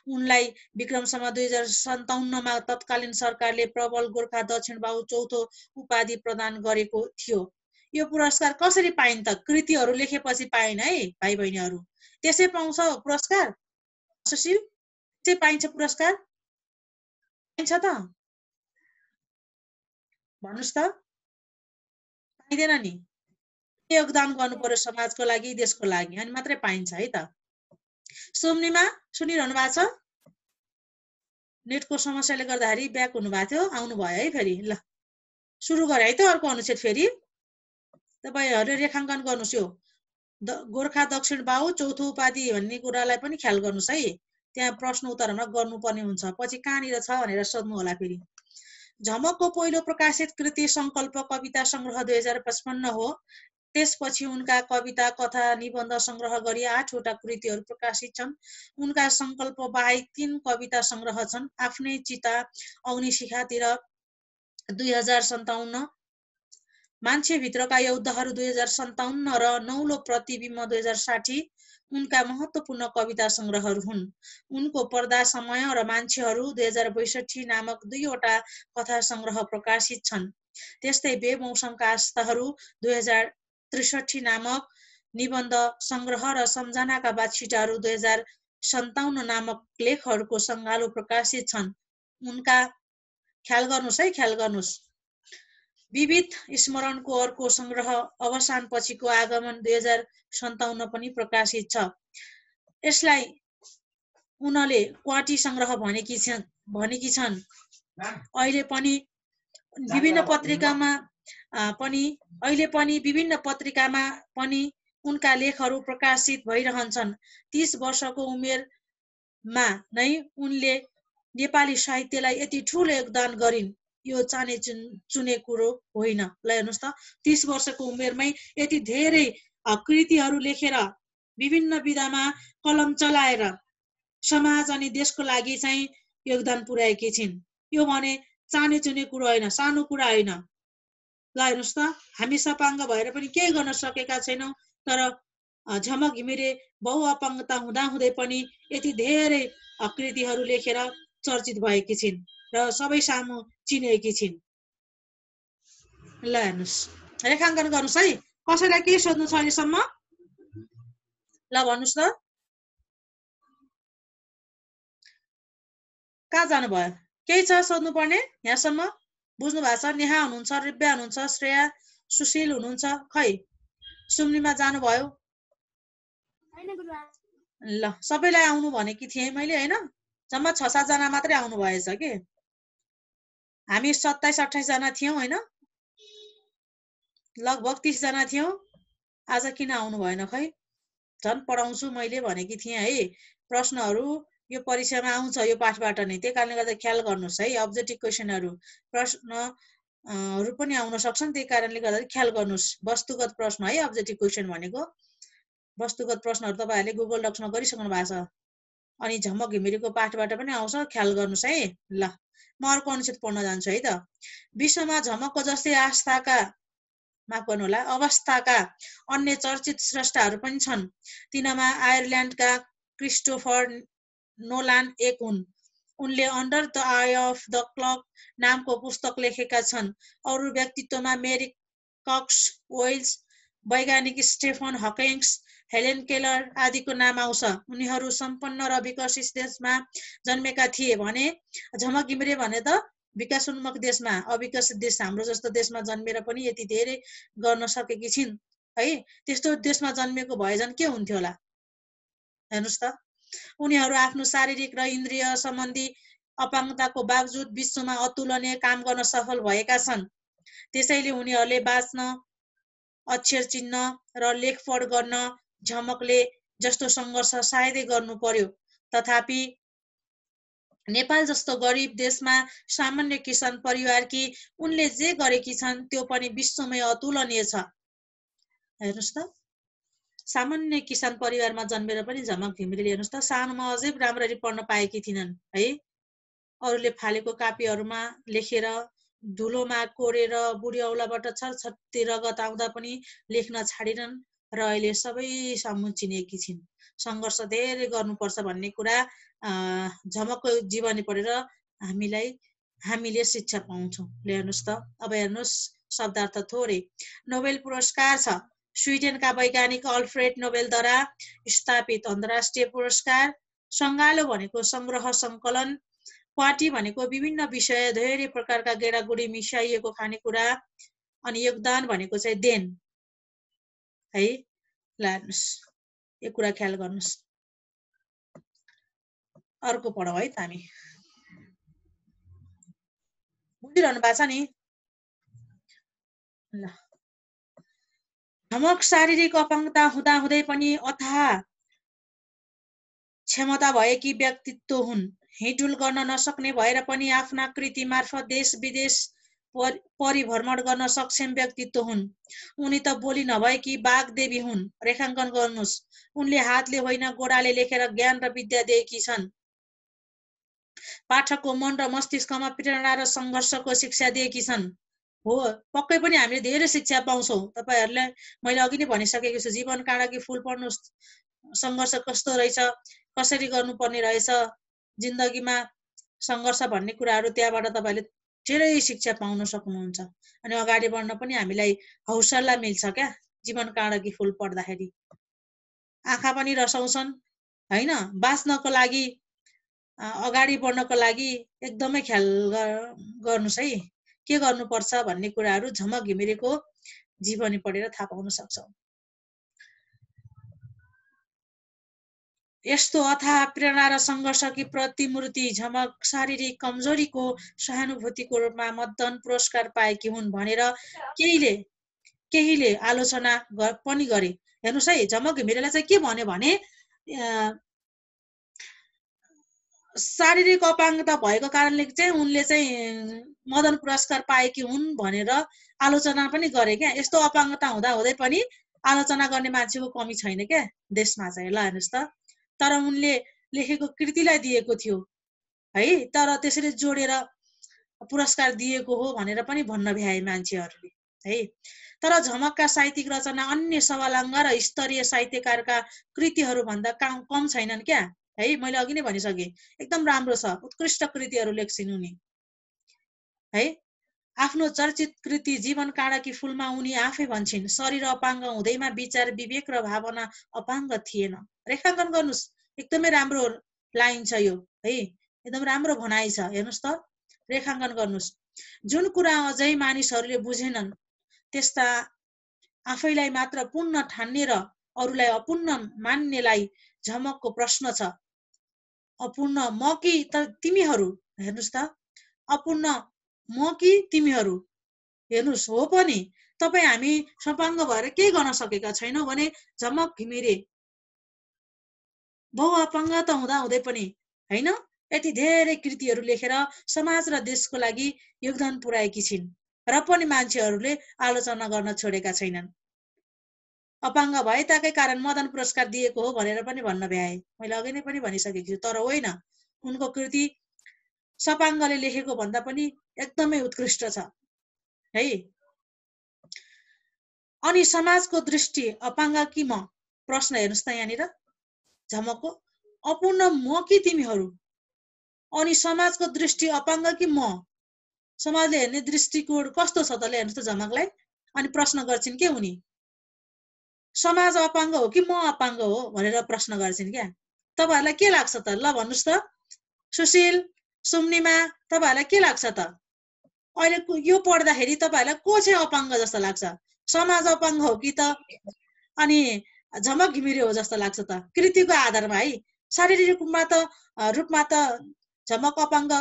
उनलाई विक्रमसम्म 2057 मा तत्कालीन सरकारले प्रबल गोर्खा दक्षिण बाहु चौथो उपाधि प्रदान गरेको थियो। यो पुरस्कार कसरी पाइन् त? कृतिहरू लेखेपछि पाइन् है भाइ बहिनीहरू। त्यसै पाउँछ पुरस्कार सुशील? त्यसै पाइन्छ पुरस्कार? पाइन्छ त? भन्नुस् त? पाइँदैन नि। योगदान गर्नु पर्यो समाजको लागि, देशको लागि, अनि मात्रै पाइन्छ है त। सोमनिमा सुनिरहनु भएको छ? नेटको समस्याले गर्दाखेरि ब्याक हुनुभएको थियो, आउनु भयो है फेरि। ल सुरु गरे है त अर्को अनुच्छेद फेरि। तपाईहरुले रेखाङ्कन गर्नुस्। यो गोर्खा दक्षिण बाहु चौथो उपाधि भन्ने कुरालाई पनि ख्याल गर्नुस् है। त्यहाँ प्रश्न उत्तरमा गर्नुपर्ने हुन्छ, पछि कहाँनिर छ भनेर सोध्नु होला फेरि। झमकको पहिलो प्रकाशित कृति संकल्प कविता संग्रह 2055 हो। त्यसपछि उनका कविता, कथा, निबन्ध संग्रह गरी 8 वटा कृतिहरू प्रकाशित छन्। उनका संकल्प बाहेक 3 कविता संग्रह छन्। आफ्नै चिता अग्निशिखातिर 2057, मान्छेभित्रका योद्धाहरू 2057 र नौलो प्रतिबिम्ब 2060 उनका महत्त्वपूर्ण कविता संग्रहहरू हुन्। उनको पर्दा समय र मान्छेहरू 2062 नामक 2 वटा कथा संग्रह प्रकाशित छन्। त्यस्तै बेमौसमका आस्थाहरू 2063 नामक निबन्ध संग्रह र सम्झनाका बाछिटाहरू 2057 नामक लेखहरूको सङ्गालो प्रकाशित छन्। उनका ख्याल गर्नुस् है, ख्याल गर्नुस्। विविध स्मरणको अर्को संग्रह अवसान पछिको आगमन 2057 पनि प्रकाशित छ। यसलाई उनले क्वाटी संग्रह भनेकी छन्। अहिले पनि विभिन्न पत्रिकामा पनि उनका लेखहरू प्रकाशित भइरहन्छन्। 30 वर्षको उमेरमा नै उनले नेपाली साहित्यलाई यति ठूलो योगदान गरिन्, यो चाने चुने कुरो होइन। ल हेर्नुस् त, 30 वर्षको उमेरमै यति धेरै कृतिहरू लेखेर विभिन्न विधामा कलम चलाएर समाज अनि देशको लागि चाहिँ योगदान पुर्याएकी छिन्। यो भने चाने चुने कुरो होइन, सानो कुरा होइन। ल हेर्नुस् त, हामी सपाङ्ग भएर पनि केही गर्न सकेका छैनौँ, तर झमक घिमिरे बहुअपाङ्गता हुँदाहुँदै पनि यति धेरै कृतिहरू लेखेर चर्चित भएकी छिन् र सबै सामु चिनेकी छिन्। ल हेर्नुस्, रेखाङ्कन गर्नुस् है। कसैलाई केही सोध्नु छ अहिलेसम्म? ल भन्नुस् त, कहाँ जानुभयो? केही छ सोध्नु पर्ने यहाँसम्म? बुझ्नु भएको छ? नेहा हुनुहुन्छ, रिब्या हुनुहुन्छ, श्रेया, सुशील हुनुहुन्छ, खै सुम्निमा जानुभयो? ल सबैलाई आउनु भनेकी थिएँ मैले होइन, जम्मा 6-7 जना मात्रै आउनु भएछ कि। हामी 27-28 जना थियौँ होइन, लगभग 30 जना थियौँ। आज किन आउनु भएन खै? झन् पढाउँछु मैले भनेकी थिएँ है। प्रश्नहरू यो परीक्षामा आउँछ यो पाठबाट नै, त्यही कारणले गर्दा ख्याल गर्नुहोस् है। अब्जेक्टिभ क्वेसनहरू प्रश्नहरू पनि आउन सक्छन्, त्यही कारणले गर्दा ख्याल गर्नुहोस्। वस्तुगत प्रश्न है अब्जेक्टिभ क्वेसन भनेको। वस्तुगत प्रश्नहरू तपाईँहरूले गुगल डक्समा गरिसक्नु भएको छ, अनि झमक घिमिरेको पाठबाट पनि आउँछ, ख्याल गर्नुहोस् है। ल म अर्को अनुच्छेद पढ्न जान्छु है त। विश्वमा झमकको जस्तै अवस्थाका अन्य चर्चित स्रष्टाहरू पनि छन्। तिनमा आयरल्यान्डका क्रिस्टोफर नोलान एक हुन्। उनले under the I of the clock नामको पुस्तक लेखेका छन्। अरू व्यक्तित्वमा मेरी कक्स वेल्स, वैज्ञानिक स्टेफन हकिङ्स, हेलेन केलर आदिको नाम आउँछ। उनीहरू सम्पन्न र विकसित देशमा जन्मेका थिए भने झमक घिमिरे भने त विकासोन्मुख देशमा, अविकसित देश हाम्रो जस्तो देशमा जन्मेर पनि यति धेरै गर्न सकेकी छिन् है। त्यस्तो देशमा जन्मेको भए झन् के हुन्थ्यो होला हेर्नुस् त। उनीहरू आफ्नो शारीरिक र इन्द्रिय सम्बन्धी अपाङ्गताको बावजुद विश्वमा अतुलनीय काम गर्न सफल भएका छन्। त्यसैले उनीहरूले बाँच्न, अक्षर चिन्ह र लेखपढ गर्न झमकले जस्तो सङ्घर्ष सायदै गर्नु पर्यो। तथापि नेपाल जस्तो गरिब देशमा सामान्य किसान परिवारकी उनले जे गरेकी छन् त्यो पनि विश्वमै अतुलनीय छ। हेर्नुस् त, सामान्य किसान परिवारमा जन्मेर पनि झमक घिमिरेले हेर्नुस् त सानोमा अझै राम्ररी पढ्न पाएकी थिइनन् है। अरूले फालेको कापीहरूमा लेखेर धुलोमा कोरेर बुढी औलाबाट छरछत्ती रगत आउँदा पनि लेख्न छाडिनन् र अहिले सबै सामु चिनेकी छिन्। सङ्घर्ष धेरै गर्नुपर्छ भन्ने कुरा झमकको जीवनी पढेर हामीले शिक्षा पाउँछौँ। हेर्नुहोस् त, अब हेर्नुहोस् शब्दार्थ थोरै। नोबेल पुरस्कार छ स्विडेनका वैज्ञानिक अल्फ्रेड नोबेलद्वारा स्थापित अन्तर्राष्ट्रिय पुरस्कार। सङ्गालो भनेको संग्रह सङ्कलन। पार्टी भनेको विभिन्न विषय धेरै प्रकारका गेडागुडी मिसाइएको खानेकुरा। अनि योगदान भनेको चाहिँ देन है। ल हेर्नुहोस् यो कुरा ख्याल गर्नुहोस्। अर्को पढौँ है त हामी। बुझिरहनु भएको छ नि? ल झमक शारीरिक अपाङ्गता हुँदाहुँदै पनि अथाह क्षमता भएकी व्यक्तित्व हुन्। हिँडुल गर्न नसक्ने भएर पनि आफ्ना कृति मार्फत देश विदेश परिभ्रमण गर्न सक्षम व्यक्तित्व हुन्। उनी त बोली नभएकी बागदेवी हुन्। रेखाङ्कन गर्नुहोस्। उनले हातले होइन गोडाले लेखेर ज्ञान र विद्या दिएकी छन्। पाठकको मन र मस्तिष्कमा प्रेरणा र सङ्घर्षको शिक्षा दिएकी छन्। हो पक्कै पनि हामीले धेरै शिक्षा पाउँछौँ। तपाईँहरूलाई मैले अघि नै भनिसकेको छु, जीवन काँडाकी फुल पढ्नुहोस्, सङ्घर्ष कस्तो रहेछ, कसरी गर्नुपर्ने रहेछ जिन्दगीमा सङ्घर्ष भन्ने कुराहरू त्यहाँबाट तपाईँले धेरै शिक्षा पाउन सक्नुहुन्छ। अनि अगाडि बढ्न पनि हामीलाई हौसला मिल्छ क्या जीवन काँडाकी फुल पढ्दाखेरि। आँखा पनि रसाउँछन् होइन। बाँच्नको लागि अगाडि बढ्नको लागि एकदमै ख्याल गर्नुहोस् है, के गर्नुपर्छ भन्ने कुराहरू झमक घिमिरेको जीवनी पढेर थाहा पाउन सक्छौँ। यस्तो अथाह प्रेरणा र सङ्घर्षकी प्रतिमूर्ति झमक शारीरिक कमजोरीको सहानुभूतिको रूपमा मदन पुरस्कार पाएकी हुन् भनेर केहीले आलोचना पनि गरे। हेर्नुहोस् है, झमक घिमिरेलाई चाहिँ के भन्यो भने शारीरिक अपाङ्गता भएको कारणले चाहिँ उनले चाहिँ मदन पुरस्कार पाएकी हुन् भनेर आलोचना पनि गरे क्या। यस्तो अपाङ्गता हुँदाहुँदै पनि आलोचना गर्ने मान्छेको कमी छैन क्या देशमा चाहिँ। ल हेर्नुहोस् त, तर उनले लेखेको कृतिलाई दिएको थियो है, तर त्यसरी जोडेर पुरस्कार दिएको हो भनेर पनि भन्न भ्याए मान्छेहरूले है। तर झमकका साहित्यिक रचना अन्य सवालाङ्ग र स्तरीय साहित्यकारका कृतिहरू भन्दा कम छैनन् क्या है। मैले अघि नै भनिसकेँ, एकदम राम्रो छ, उत्कृष्ट कृतिहरू लेख्छिन् उनी है। आफ्नो चर्चित कृति जीवन काँडाकी फुलमा उनी आफै भन्छन्, शरीर अपाङ्ग हुँदैमा विचार विवेक र भावना अपाङ्ग थिएन। रेखाङ्कन गर्नुहोस्, एकदमै राम्रो लाइन छ यो है, एकदम राम्रो भनाइ छ। हेर्नुहोस् त, रेखाङ्कन गर्नुहोस्। जुन कुरा अझै मानिसहरूले बुझेनन् त्यस्ता आफैलाई मात्र पूर्ण ठान्ने र अरूलाई अपूर्ण मान्नेलाई झमकको प्रश्न छ। अपूर्ण म कि तिमीहरू? हेर्नुहोस् त, अपूर्ण म कि तिमीहरू? हेर्नुहोस्, हो पनि तपाईँ हामी सपाङ्ग भएर केही गर्न सकेका छैनौँ भने झमक घिमिरे बहु अपाङ्गता हुँदाहुँदै पनि होइन यति धेरै कृतिहरू लेखेर समाज र देशको लागि योगदान पुर्याएकी छिन् र पनि मान्छेहरूले आलोचना गर्न छोडेका छैनन्। अपाङ्ग भए ताकै कारण मदन पुरस्कार दिएको हो भनेर पनि भन्न भ्याए। मैले अघि नै पनि भनिसकेको छु, तर होइन, उनको कृति सपाङ्गले लेखेको भन्दा पनि एकदमै उत्कृष्ट छ है। अनि समाजको दृष्टि अपाङ्ग कि म? प्रश्न हेर्नुहोस् त यहाँनिर झमकको, अपूर्ण म कि तिमीहरू? अनि समाजको दृष्टि अपाङ्ग कि म? समाजले हेर्ने दृष्टिकोण कस्तो छ त? हेर्नुहोस् त झमकलाई। अनि प्रश्न गर्छिन् के उनी, समाज अपाङ्ग हो कि म अपाङ्ग हो भनेर प्रश्न गर्छिन् क्या। तपाईँहरूलाई के लाग्छ त? ल भन्नुहोस् त, सुशील, सुम्निमा, तपाईँहरूलाई के लाग्छ त? अहिले यो पढ्दाखेरि तपाईँहरूलाई को चाहिँ अपाङ्ग जस्तो लाग्छ? समाज अपाङ्ग हो कि त अनि झमक घिमिरे हो जस्तो लाग्छ त? कृतिको आधारमा है। शारीरिक रूपमा त झमक अपाङ्ग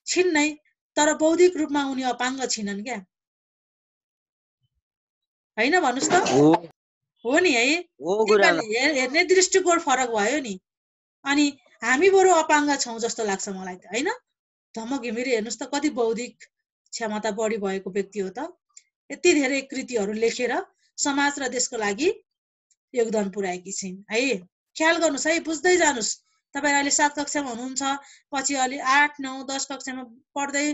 छिन् नै, तर बौद्धिक रूपमा उनी अपाङ्ग छिनन् क्या होइन? भन्नुहोस् त, हो नि है। हेर्ने दृष्टिकोण फरक भयो नि। अनि हामी बरु अपाङ्ग छौँ जस्तो लाग्छ मलाई त होइन। झमक घिमिरे हेर्नुहोस् त, कति बौद्धिक क्षमता बढी भएको व्यक्ति हो त। यति धेरै कृतिहरू लेखेर समाज र देशको लागि योगदान पुर्याएकी छिन् है। ख्याल गर्नुहोस् है, बुझ्दै जानुहोस्। तपाईँ अहिले 7 कक्षामा हुनुहुन्छ, पछि अलि 8, 9, 10 कक्षामा पढ्दै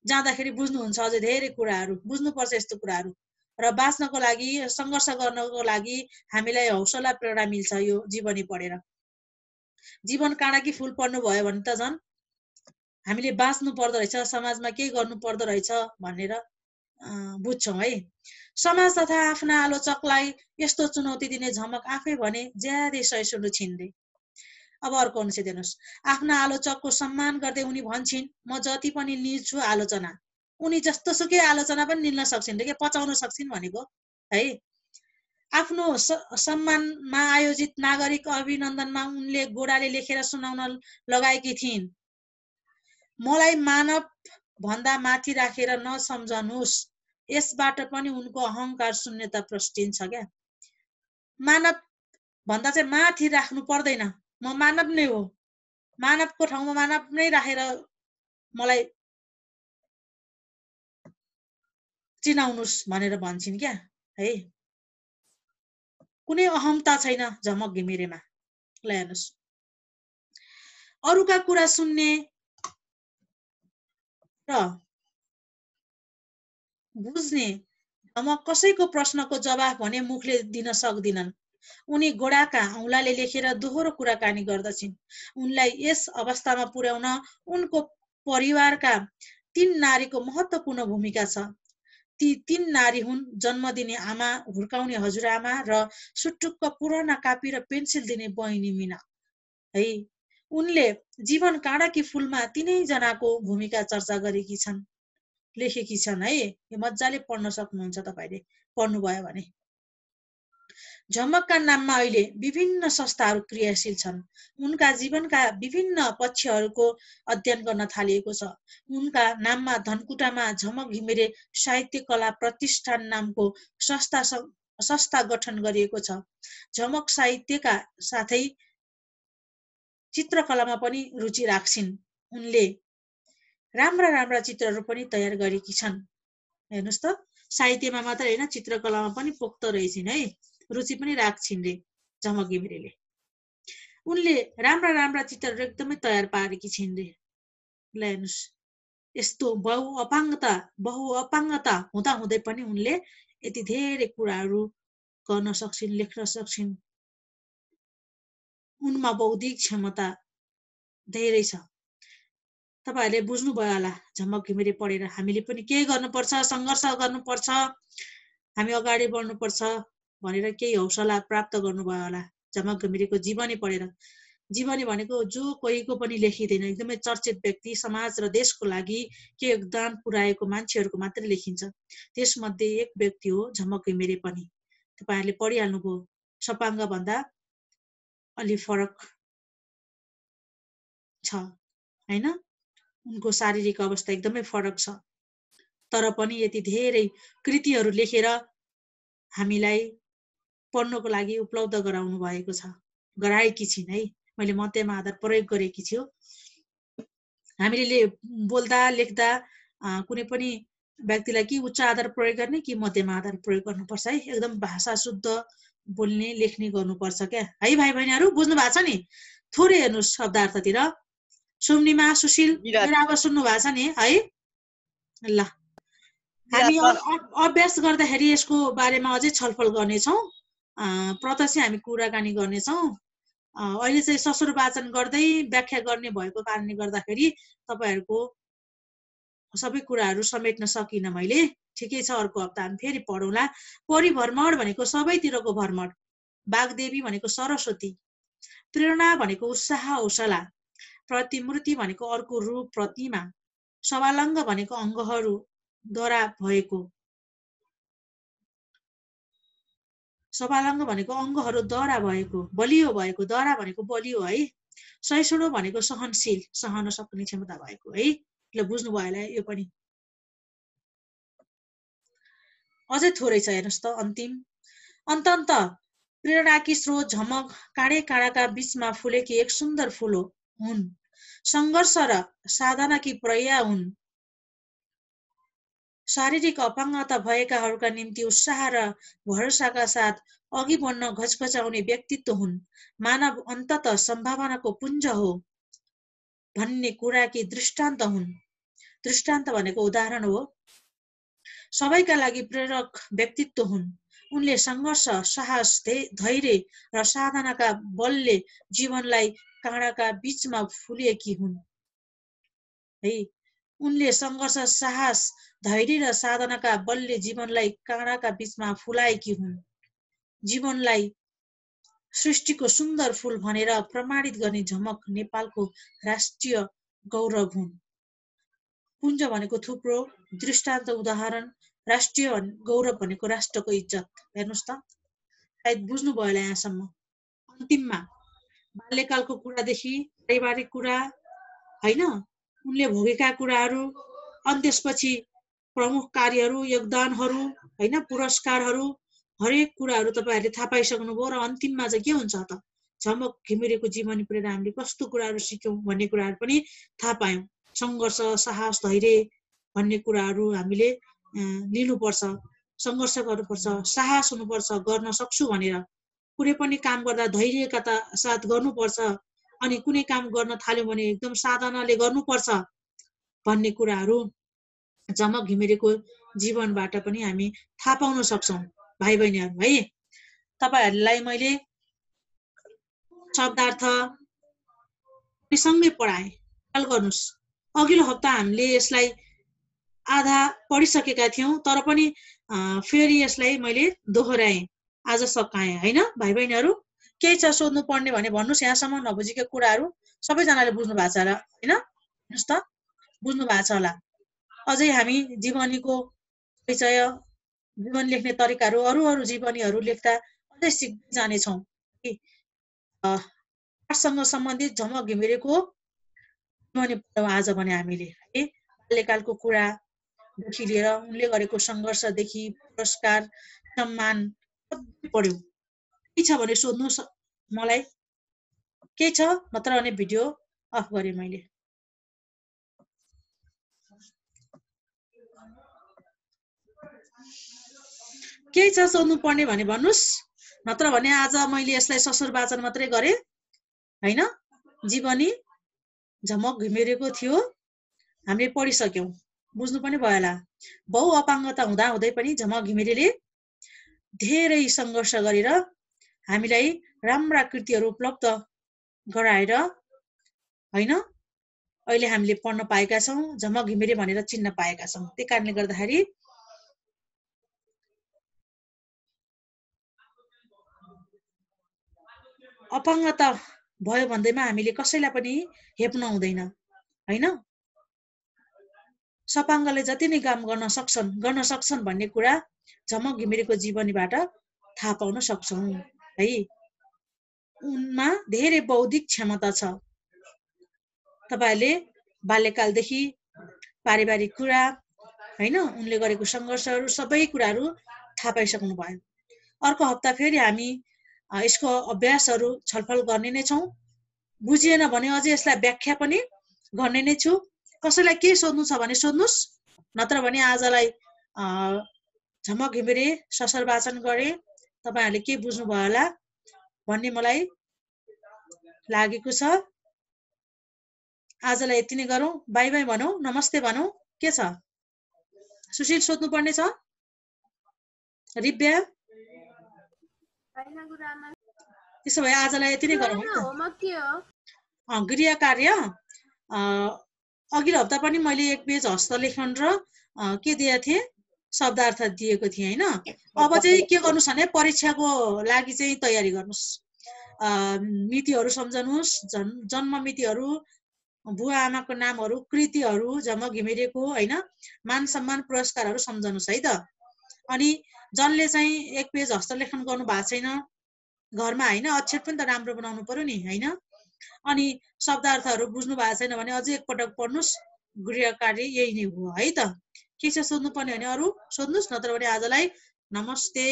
जाँदाखेरि बुझ्नुहुन्छ अझै धेरै कुराहरू, बुझ्नुपर्छ यस्तो कुराहरू। र बाँच्नको लागि, सङ्घर्ष गर्नको लागि हामीलाई हौसला प्रेरणा मिल्छ यो जीवनी पढेर। जीवन काँडाकी फुल पढ्नु भयो भने त झन् हामीले बाँच्नु पर्दो रहेछ, समाजमा केही गर्नु पर्दो रहेछ भनेर बुझ्छौँ है। समाज तथा आफ्ना आलोचकलाई यस्तो चुनौती दिने झमक आफै भने ज्यादै सहिष्णु छिन्दे। अब अर्को अनुच्छेद हेर्नुहोस्। आफ्ना आलोचकको सम्मान गर्दै उनी भन्छन्, म जति पनि लिन्छु आलोचना, उनी जस्तो सुकै आलोचना पनि लिन सक्छिन् रे, के पचाउन सक्छिन् भनेको है। आफ्नो सम्मानमा आयोजित नागरिक अभिनन्दनमा उनले गोडाले लेखेर सुनाउन लगाएकी थिइन्, मलाई मानव भन्दा माथि राखेर नसम्झनुहोस्। यसबाट पनि उनको अहङ्कार शून्यता प्रष्टिन्छ क्या। मानव भन्दा चाहिँ माथि राख्नु पर्दैन, म मानव नै हो, मानवको ठाउँमा मानव नै राखेर मलाई चिनाउनुस् भनेर भन्छन् क्या है। कुनै अहमता छैन झमक घिमिरेमा। ल हेर्नुहोस्, अरूका कुरा सुन्ने र बुझ्ने झमक कसैको प्रश्नको जवाफ भने मुखले दिन सक्दिनन्। उनी गोडाका औँलाले लेखेर दोहोरो कुराकानी गर्दछिन्। उनलाई यस अवस्थामा पुर्याउन उनको परिवारका 3 नारीको महत्त्वपूर्ण भूमिका छ। ती 3 नारी हुन् जन्म दिने आमा, हुर्काउने हजुरआमा र सुटुक्क पुराना कापी र पेन्सिल दिने बहिनी मिना है। उनले जीवन काँडाकी फुलमा 3 जनाको भूमिका चर्चा गरेकी छन्, लेखेकी छन् है। यो मजाले पढ्न सक्नुहुन्छ तपाईले पढ्नुभयो भने। झमकका नाममा अहिले विभिन्न संस्थाहरू क्रियाशील छन्। उनका जीवनका विभिन्न पक्षहरूको अध्ययन गर्न थालिएको छ। उनका नाममा धनकुटामा झमक घिमिरे साहित्य कला प्रतिष्ठान नामको संस्था गठन गरिएको छ। झमक साहित्यका साथै चित्रकलामा पनि रुचि राख्छिन्। उनले राम्रा चित्रहरू पनि तयार गरेकी छन्। हेर्नुहोस् त, साहित्यमा मात्र हैन चित्रकलामा पनि पोख्त रहेछिन् है, रुचि पनि राख्छिन् रे झमक घिमिरेले। उनले राम्रा चित्रहरू एकदमै तयार पारेकी छिन् रे। ल हेर्नुहोस्, यस्तो बहुअपाङ्गता हुँदा हुँदै पनि उनले यति धेरै कुराहरू गर्न सक्छिन्, लेख्न सक्छिन्। उनमा बौद्धिक क्षमता धेरै छ। तपाईहरुले बुझ्नुभयो होला झमक घिमिरे पढेर। हामीले पनि के गर्नुपर्छ, संघर्ष गर्नुपर्छ, हामी अगाडि बढ्नुपर्छ भनेर केही हौसला प्राप्त गर्नुभयो होला झमक घिमिरेको जीवनी पढेर। जीवनी भनेको जो कोहीको पनि लेखिँदैन, एकदमै चर्चित व्यक्ति, समाज र देशको लागि के योगदान पुर्याएको मान्छेहरूको मात्रै लेखिन्छ। त्यसमध्ये एक व्यक्ति हो झमक घिमिरे पनि। तपाईहरुले पढिहाल्नुभयो। सपाङ्ग भन्दा अलि फरक छ हैन, उनको शारीरिक अवस्था एकदमै फरक छ, तर पनि यति धेरै कृतिहरू लेखेर हामीलाई पढ्नको लागि उपलब्ध गराउनु भएको छ, गराएकी छिन् है। मैले मध्यम आधार प्रयोग गरेकी छु। हामीले बोल्दा लेख्दा कुनै पनि व्यक्तिलाई कि उच्च आधार प्रयोग गर्ने कि मध्यम आधार प्रयोग गर्नुपर्छ है। एकदम भाषा शुद्ध बोल्ने लेख्ने गर्नुपर्छ क्या है। भाइ बहिनीहरू बुझ्नु भएको छ नि? थोरै हेर्नुहोस् शब्दार्थतिर। सुम्निमा, सुशील मेरो आवाज सुन्नु भएको छ नि है? ल, हामी अभ्यास गर्दाखेरि यसको बारेमा अझै छलफल गर्नेछौँ। प्रत्यक्ष हामी कुराकानी गर्नेछौँ। अहिले चाहिँ ससुर वाचन गर्दै व्याख्या गर्ने भएको कारणले गर्दाखेरि तपाईहरुको सबै कुराहरू समेट्न सकिन मैले। ठिकै छ, अर्को हप्ता हामी फेरि पढौँला। परिभ्रमण भनेको सबैतिरको भ्रमण, बागदेवी भनेको सरस्वती, प्रेरणा भनेको उत्साह हौसला, प्रतिमूर्ति भनेको अर्को रूप प्रतिमा, सवालङ्ग भनेको अङ्गहरूद्वारा भएको, सवालङ्ग भनेको अङ्गहरूद्वारा भएको, बलियो भएको, द्वारा भनेको बलियो है, सहिष्णु भनेको सहनशील, सहन सक्ने क्षमता भएको है। ल बुझ्नुभयो होला यो पनि। अझै थोरै छ हेर्नुहोस् त अन्तिम। अन्तन्त प्रेरणाकी स्रोत झमक काँडाका बीचमा फुलेकी एक सुन्दर फूल हुन्। संघर्ष र साधनाकी पर्याय हुन्। शारीरिक अपाङ्गता भएकाहरूका निम्ति उत्साह र भरोसाका साथ अघि बढ्न घचघचाउने व्यक्तित्व हुन्। मानव अन्ततः सम्भावनाको पुञ्ज हो भन्ने कुराकी दृष्टान्त हुन्। दृष्टान्त भनेको उदाहरण हो। सबैका लागि प्रेरक व्यक्तित्व हुन्। उनले संघर्ष, साहस, धैर्य र साधनाका बलले जीवनलाई काँडाका बीचमा फुलेकी हुन् है। उनले सङ्घर्ष, साहस, धैर्य र साधनाका बलले जीवनलाई काँडाका बीचमा फुलाएकी हुन्। जीवनलाई सृष्टिको सुन्दर फूल भनेर प्रमाणित गर्ने झमक नेपालको राष्ट्रिय गौरव हुन्। पुञ्ज भनेको थुप्रो, दृष्टान्त, उदाहरण, राष्ट्रिय गौरव भनेको राष्ट्रको इज्जत। हेर्नुहोस् त, सायद बुझ्नुभयो होला यहाँसम्म। अन्तिममा बाल्यकालको कुरादेखि पारिवारिक कुरा होइन, उनले भोगेका कुराहरू, अनि त्यसपछि प्रमुख कार्यहरू, योगदानहरू होइन, पुरस्कारहरू, हरेक कुराहरू तपाईँहरूले थाहा पाइसक्नुभयो। र अन्तिममा चाहिँ के हुन्छ त, झमक घिमिरेको जीवनी पढेर हामीले कस्तो कुराहरू सिक्यौँ भन्ने कुराहरू पनि थाहा पायौँ। सङ्घर्ष, साहस, धैर्य भन्ने कुराहरू हामीले लिनुपर्छ, सङ्घर्ष गर्नुपर्छ, साहस हुनुपर्छ, गर्न सक्छु भनेर। कुनै पनि काम गर्दा धैर्यका साथ गर्नुपर्छ, अनि कुनै काम गर्न थाल्यौँ भने एकदम साधनाले गर्नुपर्छ भन्ने कुराहरू झमक घिमिरेको जीवनबाट पनि हामी थाहा पाउन सक्छौँ भाइ बहिनीहरू है। तपाईँहरूलाई मैले शब्दार्थ सँगै पढाएँ, ख्याल गर्नुहोस्। अघिल्लो हप्ता हामीले यसलाई आधा पढिसकेका थियौँ, तर पनि फेरि यसलाई मैले दोहोऱ्याएँ, आज सकाएँ होइन भाइ बहिनीहरू। केही छ सोध्नु पर्ने भने भन्नुहोस्, यहाँसम्म नबुझेको कुराहरू सबैजनाले बुझ्नु भएको छ होला होइन, हेर्नुहोस् त, बुझ्नु भएको छ होला। अझै हामी जीवनीको परिचय, जीवन लेख्ने तरिकाहरू, अरू जीवनीहरू लेख्दा अझै सिक्दै जानेछौँ। पाठसँग सम्बन्धित झमक घिमिरेको जीवनी आज भने हामीले है, बाल्यकालको कुरादेखि लिएर उनले गरेको सङ्घर्षदेखि पुरस्कार, सम्मान सबै पढ्यौँ। के छ भने सोध्नुहोस् मलाई, के छ? नत्र भने भिडियो अफ गरेँ मैले। के छ सोध्नु पर्ने भने भन्नुहोस्, नत्र भने आज मैले यसलाई ससुर वाचन मात्रै गरेँ होइन। जीवनी झमक घिमिरेको थियो, हामीले पढिसक्यौँ, बुझ्नु पनि भयो होला। बहु अपाङ्गता हुँदा हुँदै पनि झमक घिमिरेले धेरै सङ्घर्ष गरेर हामीलाई राम्रा कृतिहरू उपलब्ध गराएर होइन अहिले हामीले पढ्न पाएका छौँ, झमक घिमिरे भनेर चिन्न पाएका छौँ। त्यही कारणले गर्दाखेरि अपाङ्गता भयो भन्दैमा हामीले कसैलाई पनि हेप्न हुँदैन होइन। सपाङ्गले जति नै काम गर्न सक्छन् भन्ने कुरा झमक घिमिरेको जीवनीबाट थाहा पाउन सक्छौँ है। उनमा धेरै बौद्धिक क्षमता छ। तपाईँहरूले बाल्यकालदेखि पारिवारिक कुरा होइन, उनले गरेको सङ्घर्षहरू सबै कुराहरू थाहा पाइसक्नु भयो। अर्को हप्ता फेरि हामी यसको अभ्यासहरू छलफल गर्ने नै छौँ। बुझिएन भने अझै यसलाई व्याख्या पनि गर्ने नै छु। कसैलाई के सोध्नु छ भने सोध्नुहोस्, नत्र भने आजलाई झमक घिमिरे ससर वाचन गरेँ, तपाईँहरूले के बुझ्नुभयो होला भन्ने मलाई लागेको छ। आजलाई यति नै गरौँ, बाई बाई भनौँ, नमस्ते भनौँ। के छ सुशील, सोध्नु पर्ने छ? रिब्या, त्यसो भए आजलाई यति नै गरौँ है त। गृह कार्य अघिल्लो हप्ता पनि मैले 1 पेज हस्तलेखन र के दिएको थिएँ, शब्दार्थ दिएको थिएँ होइन। अब चाहिँ के गर्नुहोस् भने परीक्षाको लागि चाहिँ तयारी गर्नुहोस्। मितिहरू सम्झनुहोस्, जन्म मितिहरू, बुवा आमाको नामहरू, कृतिहरू, झमक घिमिरेको होइन, मान सम्मान पुरस्कारहरू सम्झनुहोस् है त। अनि जसले चाहिँ 1 पेज हस्तलेखन गर्नु भएको छैन घरमा होइन, अक्षर पनि त राम्रो बनाउनु पर्यो नि होइन। अनि शब्दार्थहरू बुझ्नु भएको छैन भने अझै एकपटक पढ्नुहोस्। गृह कार्य यही नै हो है त। के छ सोध्नु पर्ने भने अरू सोध्नुहोस्, नत्र भने आजलाई नमस्ते।